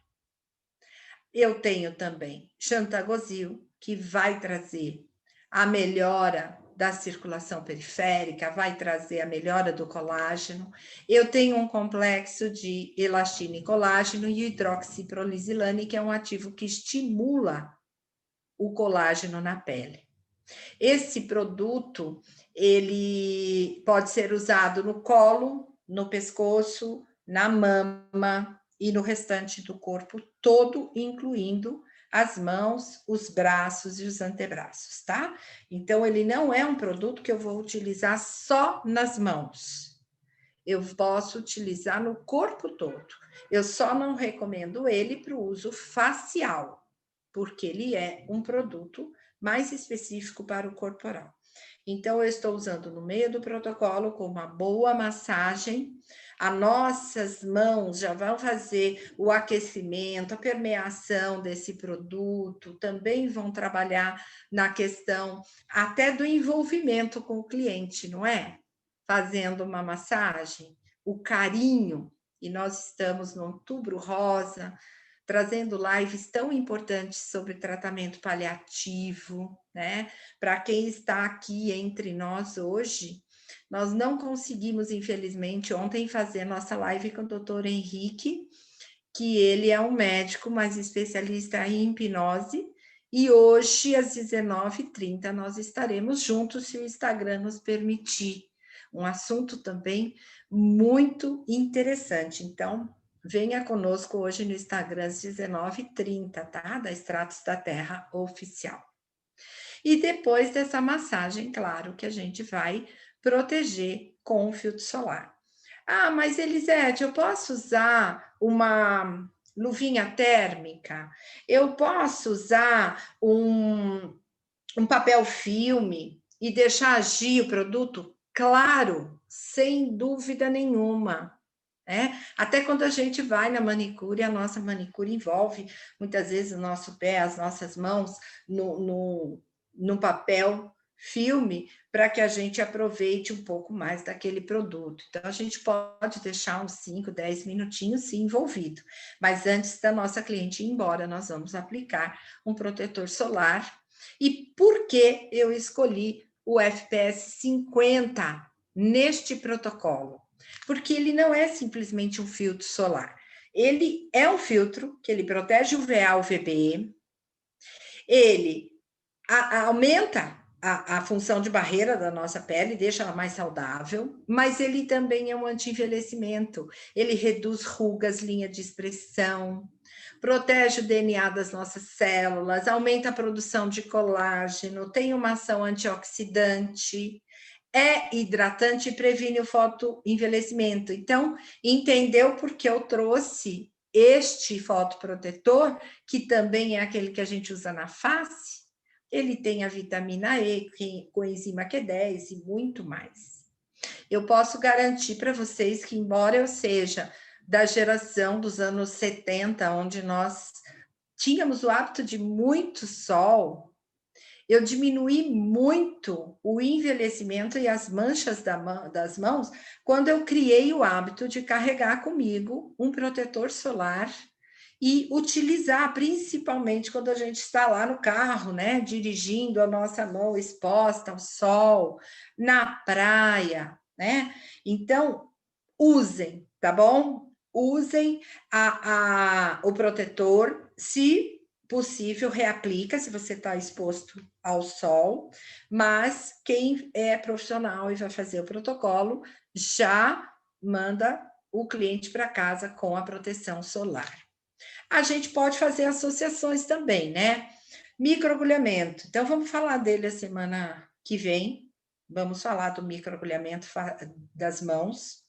Eu tenho também Xantagozil, que vai trazer a melhora da circulação periférica, vai trazer a melhora do colágeno. Eu tenho um complexo de elastina e colágeno e hidroxiprolizilane, que é um ativo que estimula o colágeno na pele. Esse produto, ele pode ser usado no colo, no pescoço, na mama e no restante do corpo todo, incluindo as mãos, os braços e os antebraços, tá? Então, ele não é um produto que eu vou utilizar só nas mãos. Eu posso utilizar no corpo todo. Eu só não recomendo ele para o uso facial, porque ele é um produto mais específico para o corporal. Então, eu estou usando no meio do protocolo com uma boa massagem. As nossas mãos já vão fazer o aquecimento, a permeação desse produto, também vão trabalhar na questão até do envolvimento com o cliente, não é? Fazendo uma massagem, o carinho, e nós estamos no Outubro Rosa, trazendo lives tão importantes sobre tratamento paliativo, né? Para quem está aqui entre nós hoje, nós não conseguimos, infelizmente, ontem fazer nossa live com o doutor Henrique, que ele é um médico, mas especialista em hipnose, e hoje, às 19h30, nós estaremos juntos, se o Instagram nos permitir. Um assunto também muito interessante. Então, venha conosco hoje no Instagram às 19h30, tá? Da Extratos da Terra Oficial. E depois dessa massagem, claro que a gente vai proteger com o filtro solar. Ah, mas Elisete, eu posso usar uma luvinha térmica? Eu posso usar um papel filme e deixar agir o produto? Claro, sem dúvida nenhuma. Até quando a gente vai na manicure, a nossa manicure envolve muitas vezes o nosso pé, as nossas mãos no papel filme para que a gente aproveite um pouco mais daquele produto. Então, a gente pode deixar uns 5, 10 minutinhos sim envolvido, mas antes da nossa cliente ir embora, nós vamos aplicar um protetor solar. E por que eu escolhi o FPS 50 neste protocolo? Porque ele não é simplesmente um filtro solar, Ele é um filtro que ele protege o UVA, UVB, ele aumenta a função de barreira da nossa pele, deixa ela mais saudável, mas ele também é um anti-envelhecimento. Ele reduz rugas, linha de expressão, protege o DNA das nossas células, aumenta a produção de colágeno, tem uma ação antioxidante, é hidratante e previne o fotoenvelhecimento. Então, entendeu por que eu trouxe este fotoprotetor, que também é aquele que a gente usa na face? Ele tem a vitamina E, coenzima Q10 e muito mais. Eu posso garantir para vocês que, embora eu seja da geração dos anos 70, onde nós tínhamos o hábito de muito sol, eu diminuí muito o envelhecimento e as manchas das mãos quando eu criei o hábito de carregar comigo um protetor solar e utilizar, principalmente quando a gente está lá no carro, né, dirigindo a nossa mão exposta ao sol, na praia, né? Então, usem, tá bom? Usem o protetor, se possível, reaplica se você está exposto ao sol, mas quem é profissional e vai fazer o protocolo já manda o cliente para casa com a proteção solar. A gente pode fazer associações também, né? Microagulhamento. Então, vamos falar dele a semana que vem. Vamos falar do microagulhamento das mãos,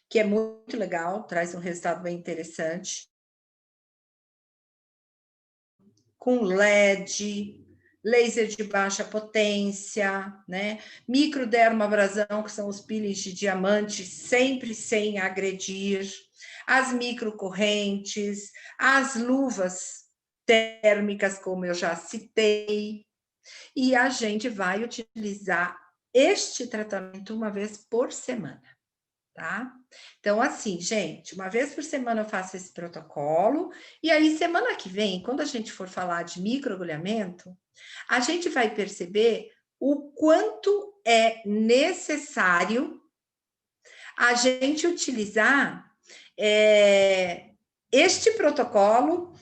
que é muito legal, traz um resultado bem interessante. Com LED, laser de baixa potência, né? Microdermoabrasão, que são os peelings de diamante, sempre sem agredir, as microcorrentes, as luvas térmicas, como eu já citei, e a gente vai utilizar este tratamento uma vez por semana, tá? Então, assim, gente, uma vez por semana eu faço esse protocolo, e aí, semana que vem, quando a gente for falar de microagulhamento, a gente vai perceber o quanto é necessário a gente utilizar este protocolo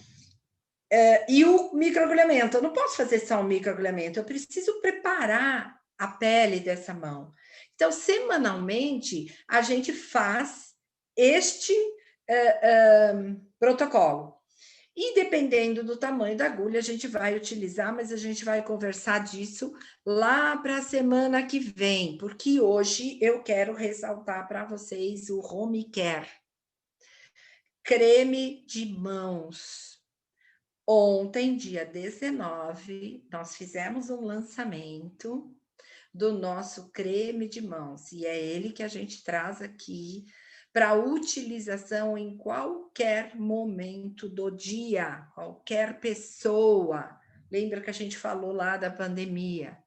e o microagulhamento. Eu não posso fazer só um microagulhamento, eu preciso preparar a pele dessa mão. Então, semanalmente, a gente faz este protocolo. E dependendo do tamanho da agulha, a gente vai utilizar, mas a gente vai conversar disso lá para a semana que vem, porque hoje eu quero ressaltar para vocês o Home Care. Creme de mãos. Ontem, dia 19, nós fizemos um lançamento do nosso creme de mãos, e é ele que a gente traz aqui para utilização em qualquer momento do dia, qualquer pessoa. Lembra que a gente falou lá da pandemia?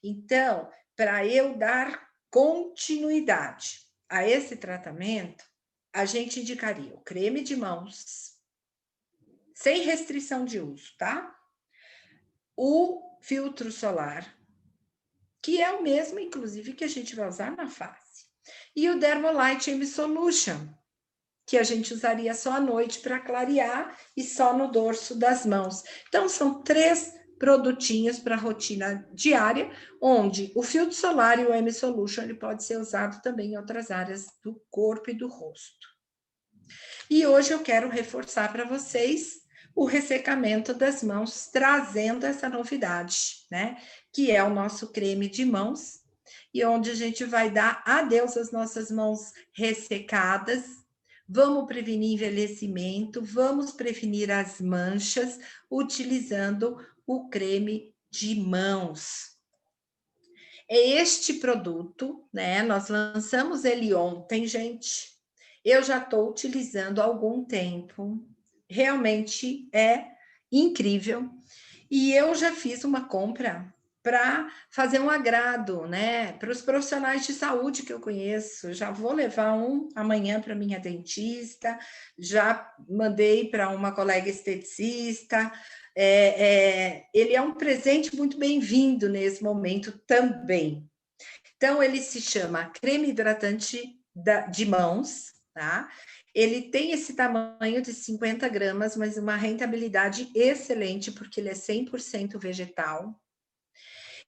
Então, para eu dar continuidade a esse tratamento, a gente indicaria o creme de mãos, sem restrição de uso, tá? O filtro solar, que é o mesmo, inclusive, que a gente vai usar na face. E o Dermolite M Solution, que a gente usaria só à noite para clarear e só no dorso das mãos. Então, são 3 produtinhos para a rotina diária, onde o filtro solar e o M Solution ele pode ser usado também em outras áreas do corpo e do rosto. E hoje eu quero reforçar para vocês o ressecamento das mãos, trazendo essa novidade, né? Que é o nosso creme de mãos, e onde a gente vai dar adeus às nossas mãos ressecadas. Vamos prevenir envelhecimento, vamos prevenir as manchas utilizando o creme de mãos. É este produto, né? Nós lançamos ele ontem, gente. Eu já estou utilizando há algum tempo. Realmente é incrível. E eu já fiz uma compra para fazer um agrado, né, para os profissionais de saúde que eu conheço. Já vou levar um amanhã para minha dentista, já mandei para uma colega esteticista. Ele é um presente muito bem-vindo nesse momento também. Então, ele se chama creme hidratante de mãos, tá? Ele tem esse tamanho de 50 gramas, mas uma rentabilidade excelente, porque ele é 100% vegetal.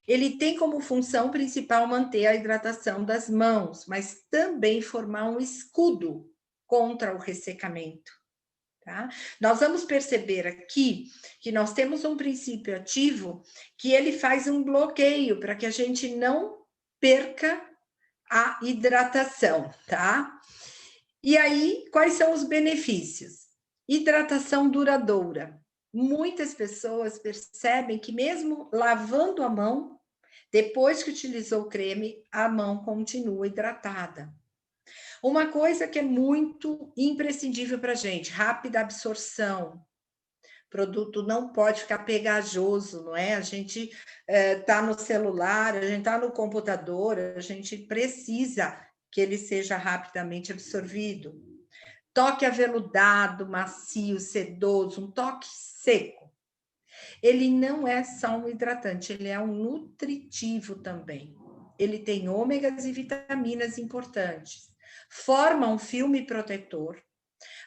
Ele tem como função principal manter a hidratação das mãos, mas também formar um escudo contra o ressecamento. Tá? Nós vamos perceber aqui que nós temos um princípio ativo que ele faz um bloqueio para que a gente não perca a hidratação, tá? E aí, quais são os benefícios? Hidratação duradoura. Muitas pessoas percebem que mesmo lavando a mão, depois que utilizou o creme, a mão continua hidratada. Uma coisa que é muito imprescindível para a gente, rápida absorção. O produto não pode ficar pegajoso, não é? A gente está no celular, a gente está no computador, a gente precisa que ele seja rapidamente absorvido. Toque aveludado, macio, sedoso, um toque seco. Ele não é só um hidratante, ele é um nutritivo também. Ele tem ômegas e vitaminas importantes. Forma um filme protetor.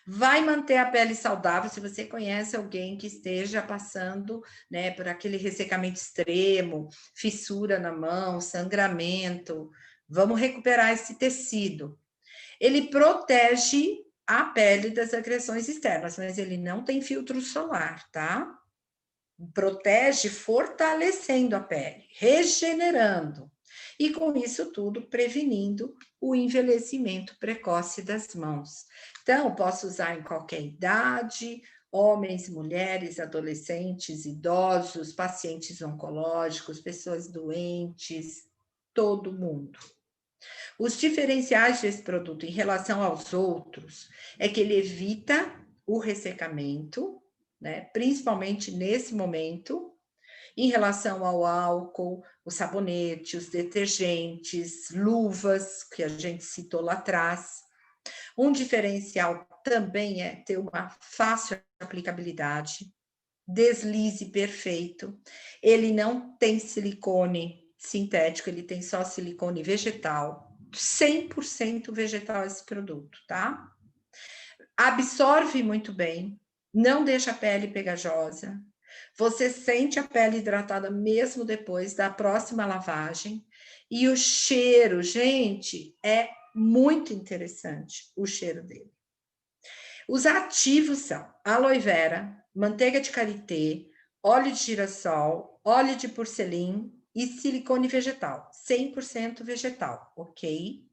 Vai manter a pele saudável. Se você conhece alguém que esteja passando, né, por aquele ressecamento extremo, fissura na mão, sangramento, vamos recuperar esse tecido. Ele protege a pele das agressões externas, mas ele não tem filtro solar, tá? Protege fortalecendo a pele, regenerando. E com isso tudo, prevenindo o envelhecimento precoce das mãos. Então, posso usar em qualquer idade, homens, mulheres, adolescentes, idosos, pacientes oncológicos, pessoas doentes, todo mundo. Os diferenciais desse produto em relação aos outros é que ele evita o ressecamento, né? Principalmente nesse momento, em relação ao álcool, o sabonete, os detergentes, luvas, que a gente citou lá atrás. Um diferencial também é ter uma fácil aplicabilidade, deslize perfeito. Ele não tem silicone sintético, ele tem só silicone vegetal. 100% vegetal esse produto, tá? Absorve muito bem, não deixa a pele pegajosa. Você sente a pele hidratada mesmo depois da próxima lavagem. E o cheiro, gente, é muito interessante o cheiro dele. Os ativos são aloe vera, manteiga de karité, óleo de girassol, óleo de porcelim e silicone vegetal, 100% vegetal, ok?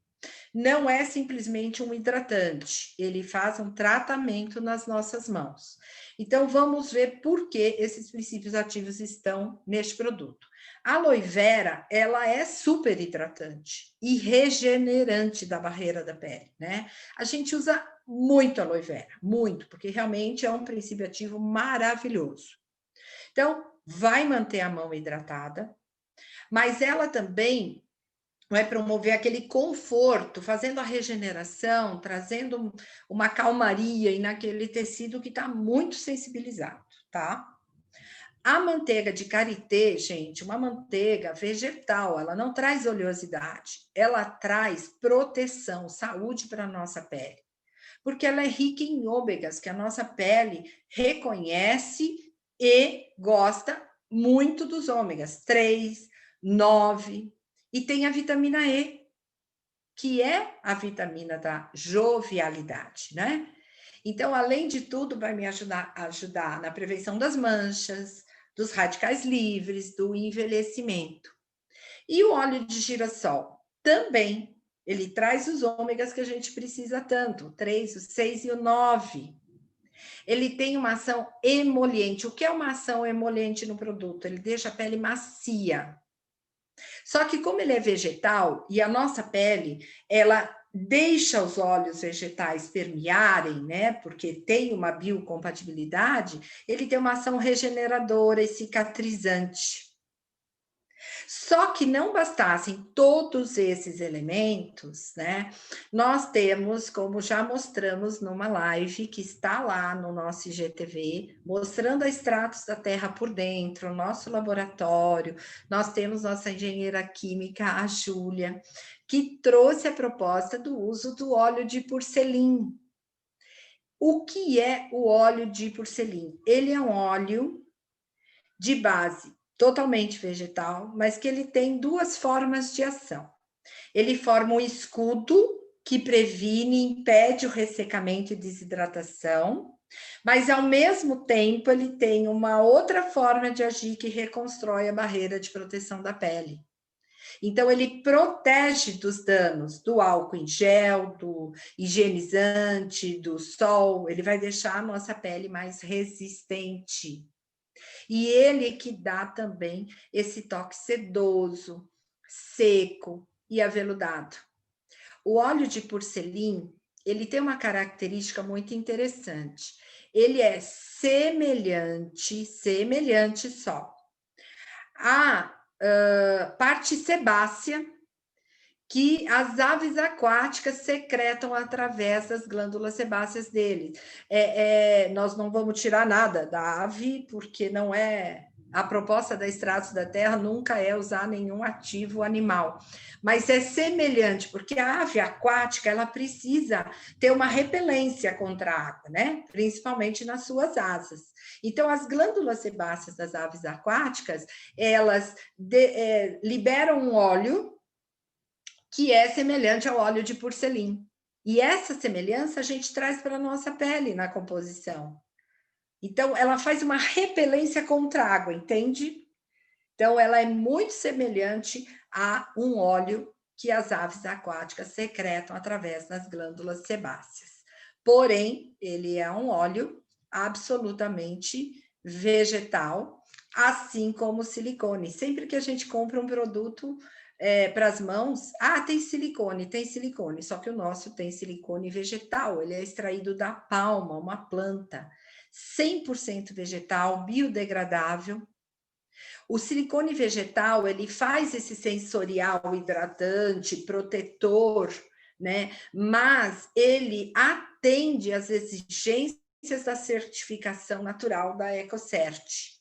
Não é simplesmente um hidratante, ele faz um tratamento nas nossas mãos. Então, vamos ver por que esses princípios ativos estão neste produto. A aloe vera, ela é super hidratante e regenerante da barreira da pele, né? A gente usa muito aloe vera, muito, porque realmente é um princípio ativo maravilhoso. Então, vai manter a mão hidratada, mas ela também vai promover aquele conforto, fazendo a regeneração, trazendo uma calmaria e naquele tecido que está muito sensibilizado, tá? A manteiga de karité, gente, uma manteiga vegetal, ela não traz oleosidade, ela traz proteção, saúde para a nossa pele, porque ela é rica em ômegas, que a nossa pele reconhece e gosta muito dos ômegas, 3, 9, e tem a vitamina E, que é a vitamina da jovialidade, né? Então, além de tudo, vai me ajudar na prevenção das manchas, dos radicais livres, do envelhecimento. E o óleo de girassol também, ele traz os ômegas que a gente precisa tanto, o 3, o 6 e o 9. Ele tem uma ação emoliente. O que é uma ação emoliente no produto? Ele deixa a pele macia. Só que como ele é vegetal e a nossa pele, ela deixa os óleos vegetais permearem, né? Porque tem uma biocompatibilidade, ele tem uma ação regeneradora e cicatrizante. Só que não bastassem todos esses elementos, né? Nós temos, como já mostramos numa live que está lá no nosso IGTV, mostrando a extratos da Terra por dentro, nosso laboratório, nós temos nossa engenheira química, a Júlia, que trouxe a proposta do uso do óleo de porcelim. O que é o óleo de porcelim? Ele é um óleo de base totalmente vegetal, mas que ele tem duas formas de ação. Ele forma um escudo que previne, impede o ressecamento e desidratação, mas ao mesmo tempo ele tem uma outra forma de agir que reconstrói a barreira de proteção da pele. Então, ele protege dos danos do álcool em gel, do higienizante, do sol, ele vai deixar a nossa pele mais resistente. E ele que dá também esse toque sedoso, seco e aveludado. O óleo de porcelim, ele tem uma característica muito interessante. Ele é semelhante só, à parte sebácea que as aves aquáticas secretam através das glândulas sebáceas deles. Nós não vamos tirar nada da ave, porque não é... A proposta da Extratos da Terra nunca é usar nenhum ativo animal, mas é semelhante, porque a ave aquática ela precisa ter uma repelência contra a água, né? Principalmente nas suas asas. Então, as glândulas sebáceas das aves aquáticas, elas liberam um óleo que é semelhante ao óleo de porcelim. E essa semelhança a gente traz para a nossa pele na composição. Então, ela faz uma repelência contra a água, entende? Então, ela é muito semelhante a um óleo que as aves aquáticas secretam através das glândulas sebáceas. Porém, ele é um óleo absolutamente vegetal, assim como o silicone. Sempre que a gente compra um produto para as mãos, tem silicone, só que o nosso tem silicone vegetal, ele é extraído da palma, uma planta, 100% vegetal, biodegradável. O silicone vegetal, ele faz esse sensorial hidratante, protetor, né? Mas ele atende às exigências da certificação natural da EcoCert.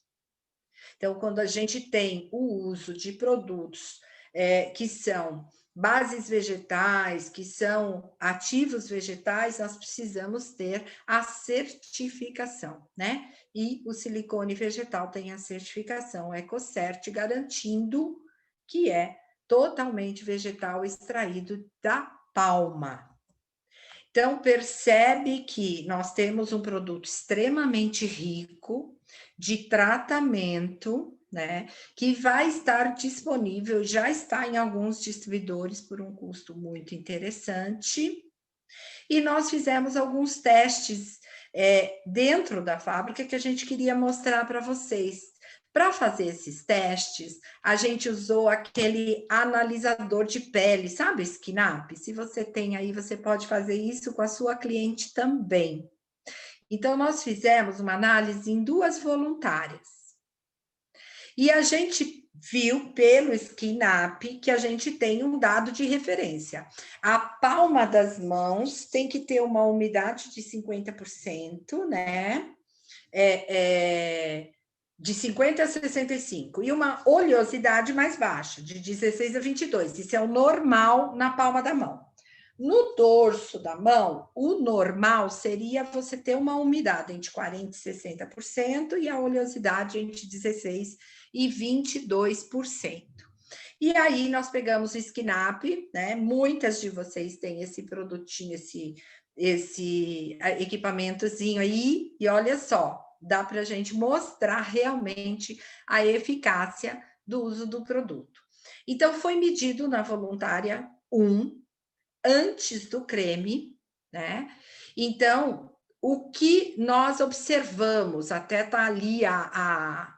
Então, quando a gente tem o uso de produtos que são bases vegetais, que são ativos vegetais, nós precisamos ter a certificação, né? E o silicone vegetal tem a certificação EcoCert, garantindo que é totalmente vegetal extraído da palma. Então, percebe que nós temos um produto extremamente rico de tratamento, né? Que vai estar disponível, já está em alguns distribuidores por um custo muito interessante. E nós fizemos alguns testes dentro da fábrica que a gente queria mostrar para vocês. Para fazer esses testes, a gente usou aquele analisador de pele, sabe o Skinap? Se você tem aí, você pode fazer isso com a sua cliente também. Então, nós fizemos uma análise em 2 voluntárias. E a gente viu pelo Skinap que a gente tem um dado de referência. A palma das mãos tem que ter uma umidade de 50%, né? De 50 a 65, e uma oleosidade mais baixa, de 16 a 22. Isso é o normal na palma da mão. No dorso da mão, o normal seria você ter uma umidade entre 40% e 60% e a oleosidade entre 16% e 22%. E aí nós pegamos o Skinap, né? Muitas de vocês têm esse produtinho, esse equipamentozinho aí, e olha só, dá para a gente mostrar realmente a eficácia do uso do produto. Então, foi medido na voluntária 1, antes do creme, né? Então, o que nós observamos, até tá ali a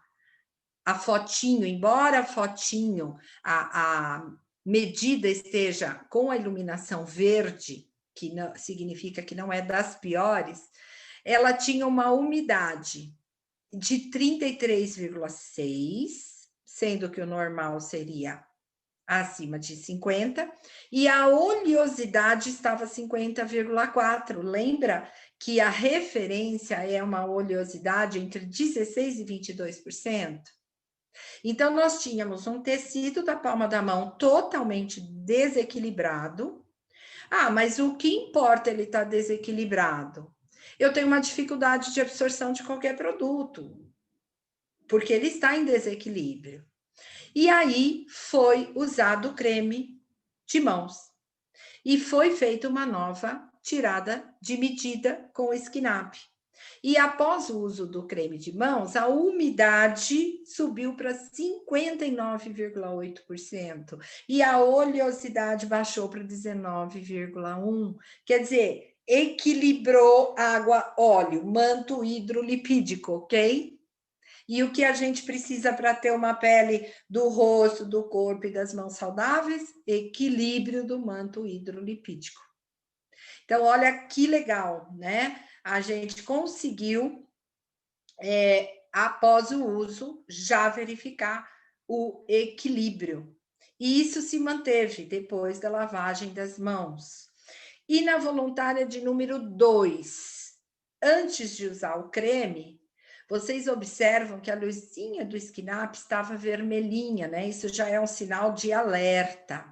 fotinho, embora a fotinho, a medida esteja com a iluminação verde, que não, significa que não é das piores, ela tinha uma umidade de 33,6 sendo que o normal seria acima de 50, e a oleosidade estava 50,4. Lembra que a referência é uma oleosidade entre 16% e 22%? Então, nós tínhamos um tecido da palma da mão totalmente desequilibrado. Ah, mas o que importa ele estar desequilibrado? Eu tenho uma dificuldade de absorção de qualquer produto, porque ele está em desequilíbrio. E aí foi usado o creme de mãos. E foi feita uma nova tirada de medida com o Skinap. E após o uso do creme de mãos, a umidade subiu para 59,8% e a oleosidade baixou para 19,1%. Quer dizer, equilibrou água, óleo, manto hidrolipídico, ok? E o que a gente precisa para ter uma pele do rosto, do corpo e das mãos saudáveis? Equilíbrio do manto hidrolipídico. Então, olha que legal, né? A gente conseguiu, após o uso, já verificar o equilíbrio. E isso se manteve depois da lavagem das mãos. E na voluntária de número 2, antes de usar o creme, vocês observam que a luzinha do Skinap estava vermelhinha, né? Isso já é um sinal de alerta.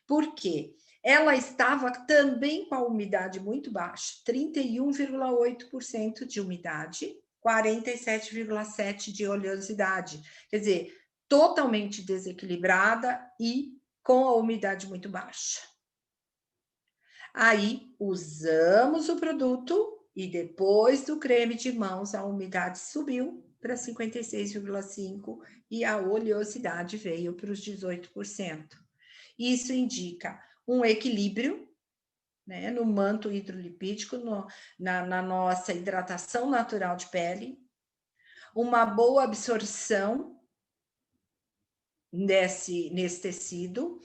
Por quê? Ela estava também com a umidade muito baixa, 31,8% de umidade, 47,7% de oleosidade. Quer dizer, totalmente desequilibrada e com a umidade muito baixa. Aí, usamos o produto e depois do creme de mãos, a umidade subiu para 56,5% e a oleosidade veio para os 18%. Isso indica um equilíbrio, né, no manto hidrolipídico, na nossa hidratação natural de pele, uma boa absorção nesse tecido,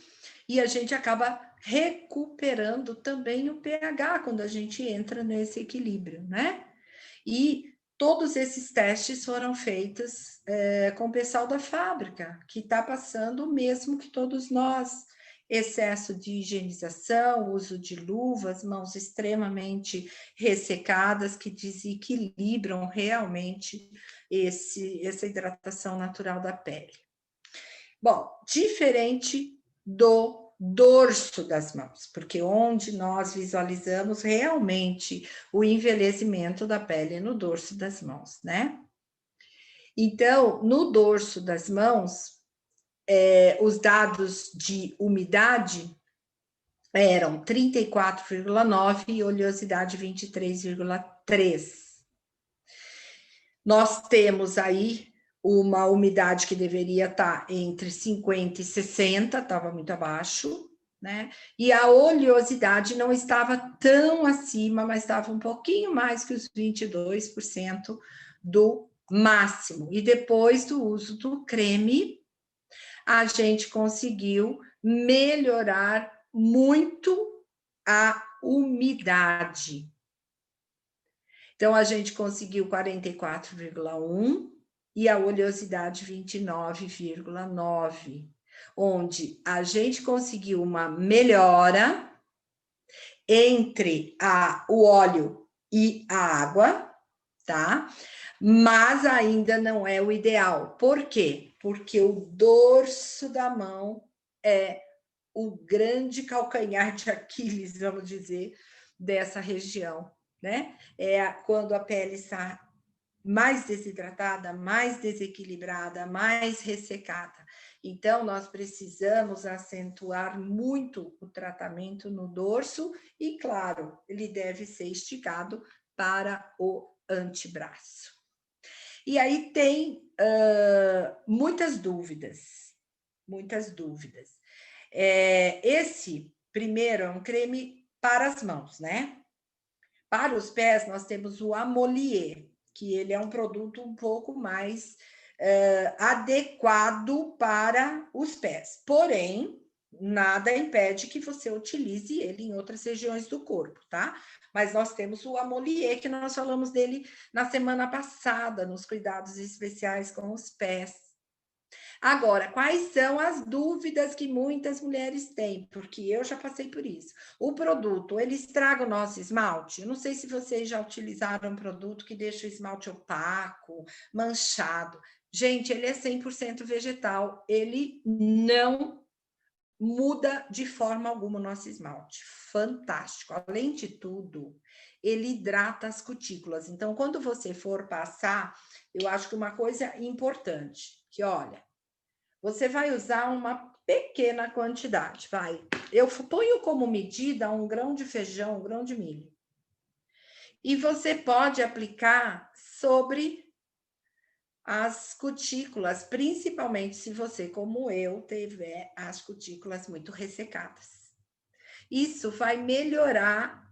e a gente acaba recuperando também o pH quando a gente entra nesse equilíbrio, né? E todos esses testes foram feitos com o pessoal da fábrica, que está passando o mesmo que todos nós. Excesso de higienização, uso de luvas, mãos extremamente ressecadas, que desequilibram realmente essa hidratação natural da pele. Bom, diferente do dorso das mãos, porque onde nós visualizamos realmente o envelhecimento da pele no dorso das mãos, né? Então, no dorso das mãos, os dados de umidade eram 34,9 e oleosidade 23,3. Nós temos aí uma umidade que deveria estar entre 50 e 60, estava muito abaixo, né? E a oleosidade não estava tão acima, mas estava um pouquinho mais que os 22% do máximo. E depois do uso do creme, a gente conseguiu melhorar muito a umidade. Então, a gente conseguiu 44,1 e a oleosidade 29,9, onde a gente conseguiu uma melhora entre o óleo e a água, tá? Mas ainda não é o ideal. Por quê? Porque o dorso da mão é o grande calcanhar de Aquiles, vamos dizer, dessa região, né? É quando a pele está mais desidratada, mais desequilibrada, mais ressecada. Então, nós precisamos acentuar muito o tratamento no dorso e, claro, ele deve ser esticado para o antebraço. E aí tem muitas dúvidas, muitas dúvidas. Esse, primeiro, é um creme para as mãos, né? Para os pés, nós temos o Amolier, que ele é um produto um pouco mais adequado para os pés. Porém, nada impede que você utilize ele em outras regiões do corpo, tá? Mas nós temos o Amolier, que nós falamos dele na semana passada, nos cuidados especiais com os pés. Agora, quais são as dúvidas que muitas mulheres têm? Porque eu já passei por isso. O produto, ele estraga o nosso esmalte? Eu não sei se vocês já utilizaram um produto que deixa o esmalte opaco, manchado. Gente, ele é 100% vegetal, ele não muda de forma alguma o nosso esmalte. Fantástico. Além de tudo, ele hidrata as cutículas. Então, quando você for passar, eu acho que uma coisa importante, que olha, você vai usar uma pequena quantidade, vai. Eu ponho como medida 1 grão de feijão, 1 grão de milho. E você pode aplicar sobre as cutículas, principalmente se você, como eu, tiver as cutículas muito ressecadas. Isso vai melhorar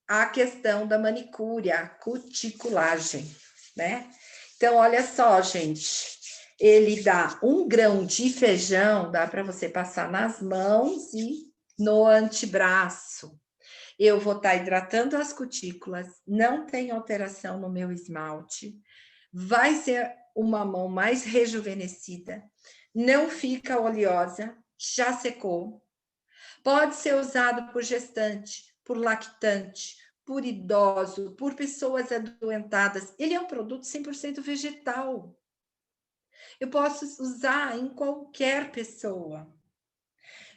a questão da manicure, a cuticulagem, né? Então, olha só, gente, ele dá 1 grão de feijão, dá para você passar nas mãos e no antebraço. Eu vou estar hidratando as cutículas, não tem alteração no meu esmalte, vai ser uma mão mais rejuvenescida, não fica oleosa, já secou. Pode ser usado por gestante, por lactante, por idoso, por pessoas adoentadas. Ele é um produto 100% vegetal. Eu posso usar em qualquer pessoa.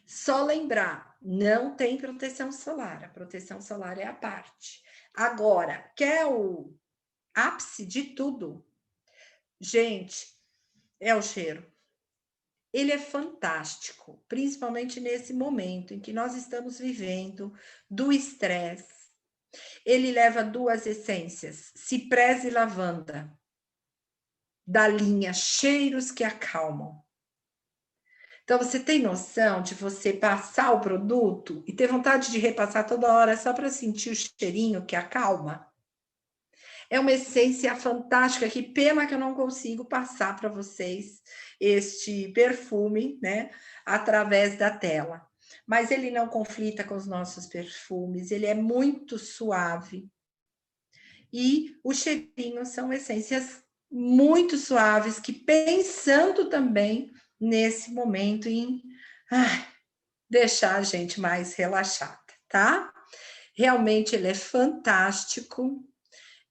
Só lembrar, não tem proteção solar. A proteção solar é a parte. Agora, quer o ápice de tudo? Gente, é o cheiro. Ele é fantástico, principalmente nesse momento em que nós estamos vivendo do estresse. Ele leva 2 essências, ciprés e lavanda, da linha Cheiros que Acalmam. Então, você tem noção de você passar o produto e ter vontade de repassar toda hora só para sentir o cheirinho que acalma? É uma essência fantástica, que pena que eu não consigo passar para vocês este perfume, né, através da tela. Mas ele não conflita com os nossos perfumes, ele é muito suave. E os cheirinhos são essências muito suaves, que pensando também nesse momento em deixar a gente mais relaxada, tá? Realmente ele é fantástico.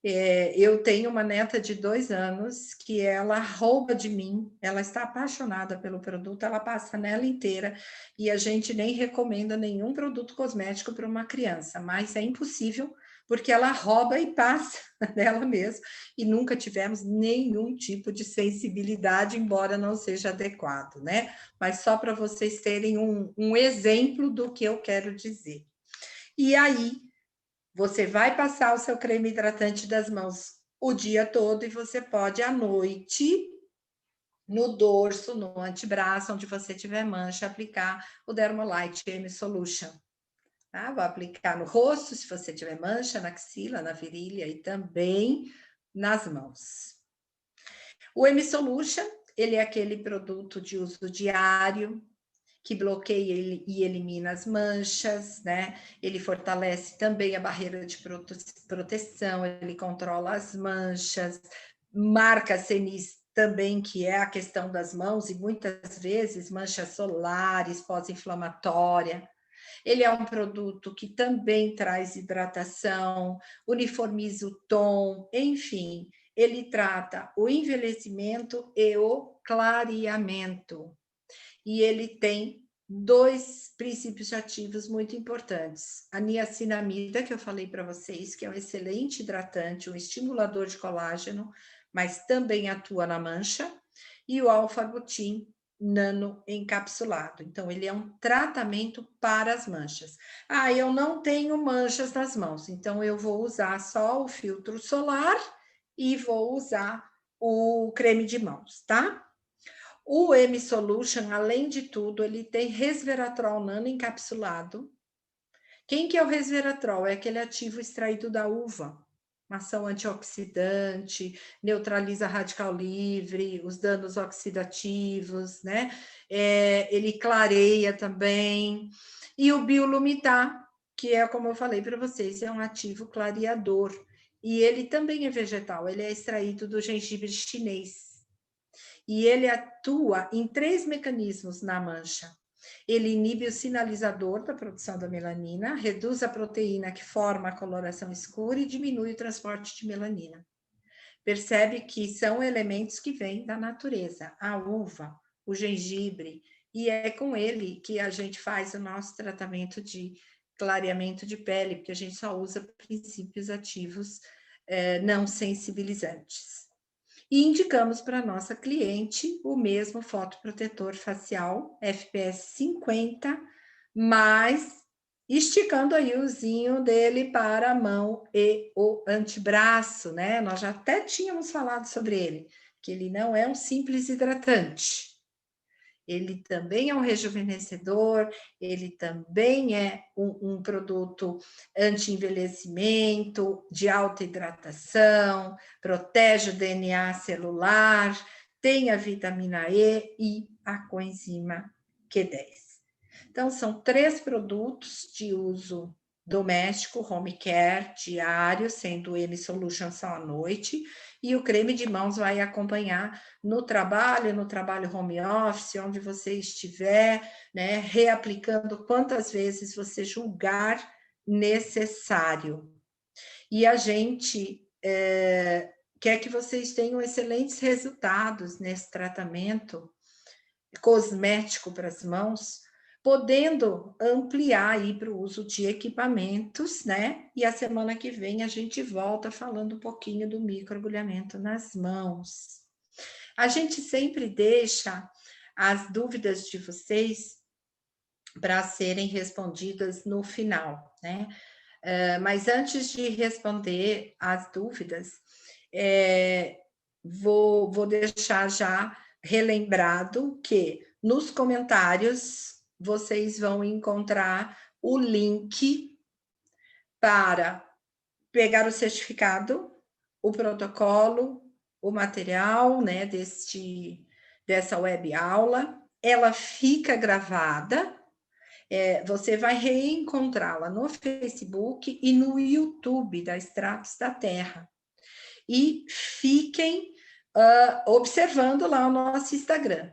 Eu tenho uma neta de 2 anos que ela rouba de mim, ela está apaixonada pelo produto, ela passa nela inteira e a gente nem recomenda nenhum produto cosmético para uma criança, mas é impossível porque ela rouba e passa nela mesma e nunca tivemos nenhum tipo de sensibilidade, embora não seja adequado, né? Mas só para vocês terem um exemplo do que eu quero dizer. E aí, você vai passar o seu creme hidratante das mãos o dia todo e você pode, à noite, no dorso, no antebraço, onde você tiver mancha, aplicar o Dermolite M-Solution. Tá? Vou aplicar no rosto, se você tiver mancha, na axila, na virilha e também nas mãos. O M-Solution, ele é aquele produto de uso diário, que bloqueia e elimina as manchas, né? Ele fortalece também a barreira de proteção, ele controla as manchas, marca senis também, que é a questão das mãos, e muitas vezes manchas solares, pós-inflamatória. Ele é um produto que também traz hidratação, uniformiza o tom, enfim, ele trata o envelhecimento e o clareamento. E ele tem 2 princípios ativos muito importantes. A niacinamida, que eu falei para vocês, que é um excelente hidratante, um estimulador de colágeno, mas também atua na mancha, e o alfa-butin nano encapsulado. Então, ele é um tratamento para as manchas. Eu não tenho manchas nas mãos, então eu vou usar só o filtro solar e vou usar o creme de mãos, tá? O M-Solution, além de tudo, ele tem resveratrol nano encapsulado. Quem que é o resveratrol? É aquele ativo extraído da uva. Uma ação antioxidante, neutraliza radical livre, os danos oxidativos, né? Ele clareia também. E o Biolumitar, que é, como eu falei para vocês, é um ativo clareador. E ele também é vegetal, ele é extraído do gengibre chinês. e ele atua em 3 mecanismos na mancha. Ele inibe o sinalizador da produção da melanina, reduz a proteína que forma a coloração escura e diminui o transporte de melanina. Percebe que são elementos que vêm da natureza, a uva, o gengibre, e é com ele que a gente faz o nosso tratamento de clareamento de pele, porque a gente só usa princípios ativos não sensibilizantes. E indicamos para a nossa cliente o mesmo fotoprotetor facial, FPS 50, mas esticando aí o usinho dele para a mão e o antebraço, né? Nós já até tínhamos falado sobre ele, que ele não é um simples hidratante. Ele também é um rejuvenescedor, ele também é um produto anti-envelhecimento, de alta hidratação, protege o DNA celular, tem a vitamina E a coenzima Q10. Então, são 3 produtos de uso doméstico, home care, diário, sendo ele solution só à noite, e o creme de mãos vai acompanhar no trabalho home office, onde você estiver, né, reaplicando quantas vezes você julgar necessário. E a gente quer que vocês tenham excelentes resultados nesse tratamento cosmético para as mãos, podendo ampliar aí para o uso de equipamentos, né? E a semana que vem a gente volta falando um pouquinho do microagulhamento nas mãos. A gente sempre deixa as dúvidas de vocês para serem respondidas no final, né? Mas antes de responder as dúvidas, vou deixar já relembrado que nos comentários vocês vão encontrar o link para pegar o certificado, o protocolo, o material, né, dessa web aula. Ela fica gravada, você vai reencontrá-la no Facebook e no YouTube da Extratos da Terra. E fiquem observando lá o nosso Instagram,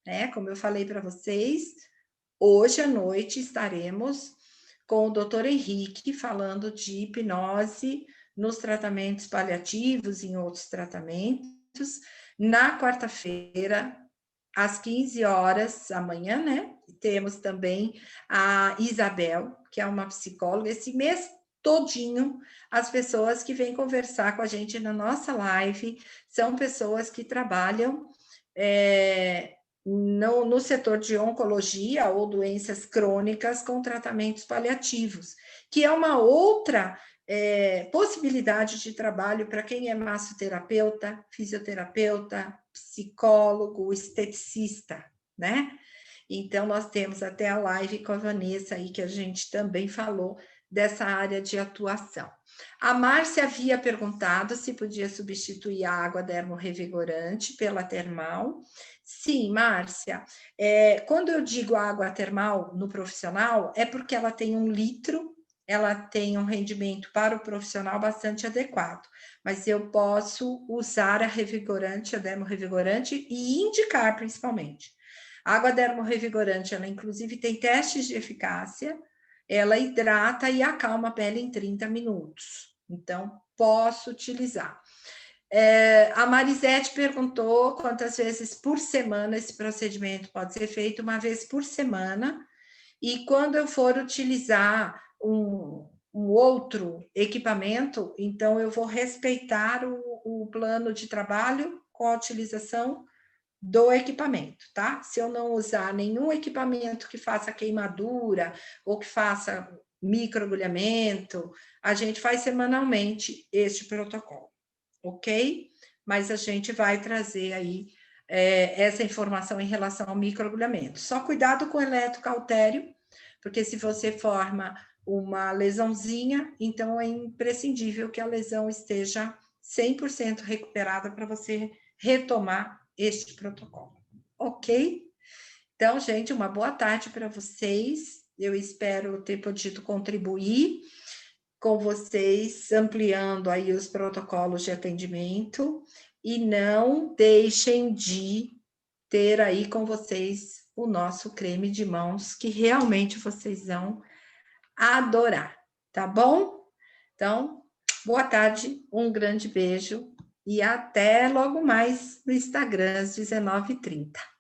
né? Como eu falei para vocês, hoje à noite estaremos com o Dr. Henrique falando de hipnose nos tratamentos paliativos e em outros tratamentos. Na quarta-feira, às 15 horas, amanhã, né? Temos também a Isabel, que é uma psicóloga. Esse mês todinho, as pessoas que vêm conversar com a gente na nossa live são pessoas que trabalham no setor de oncologia ou doenças crônicas com tratamentos paliativos, que é uma outra possibilidade de trabalho para quem é massoterapeuta, fisioterapeuta, psicólogo, esteticista, né? Então, nós temos até a live com a Vanessa aí, que a gente também falou dessa área de atuação. A Márcia havia perguntado se podia substituir a água dermorrevigorante pela termal. Sim, Márcia. Quando eu digo água termal no profissional, é porque ela tem 1 litro, ela tem um rendimento para o profissional bastante adequado. Mas eu posso usar a revigorante, a dermorrevigorante, e indicar principalmente. A água dermorrevigorante, ela inclusive tem testes de eficácia, ela hidrata e acalma a pele em 30 minutos. Então, posso utilizar. A Marisete perguntou quantas vezes por semana esse procedimento pode ser feito, 1 vez por semana. E quando eu for utilizar um outro equipamento, então eu vou respeitar o plano de trabalho com a utilização do equipamento, tá? Se eu não usar nenhum equipamento que faça queimadura ou que faça microagulhamento, a gente faz semanalmente este protocolo, ok? Mas a gente vai trazer aí essa informação em relação ao microagulhamento. Só cuidado com o eletrocautério, porque se você forma uma lesãozinha, então é imprescindível que a lesão esteja 100% recuperada para você retomar este protocolo, ok? Então, gente, uma boa tarde para vocês. Eu espero ter podido contribuir com vocês, ampliando aí os protocolos de atendimento. e não deixem de ter aí com vocês o nosso creme de mãos, que realmente vocês vão adorar, tá bom? Então, boa tarde, um grande beijo e até logo mais no Instagram às 19h30.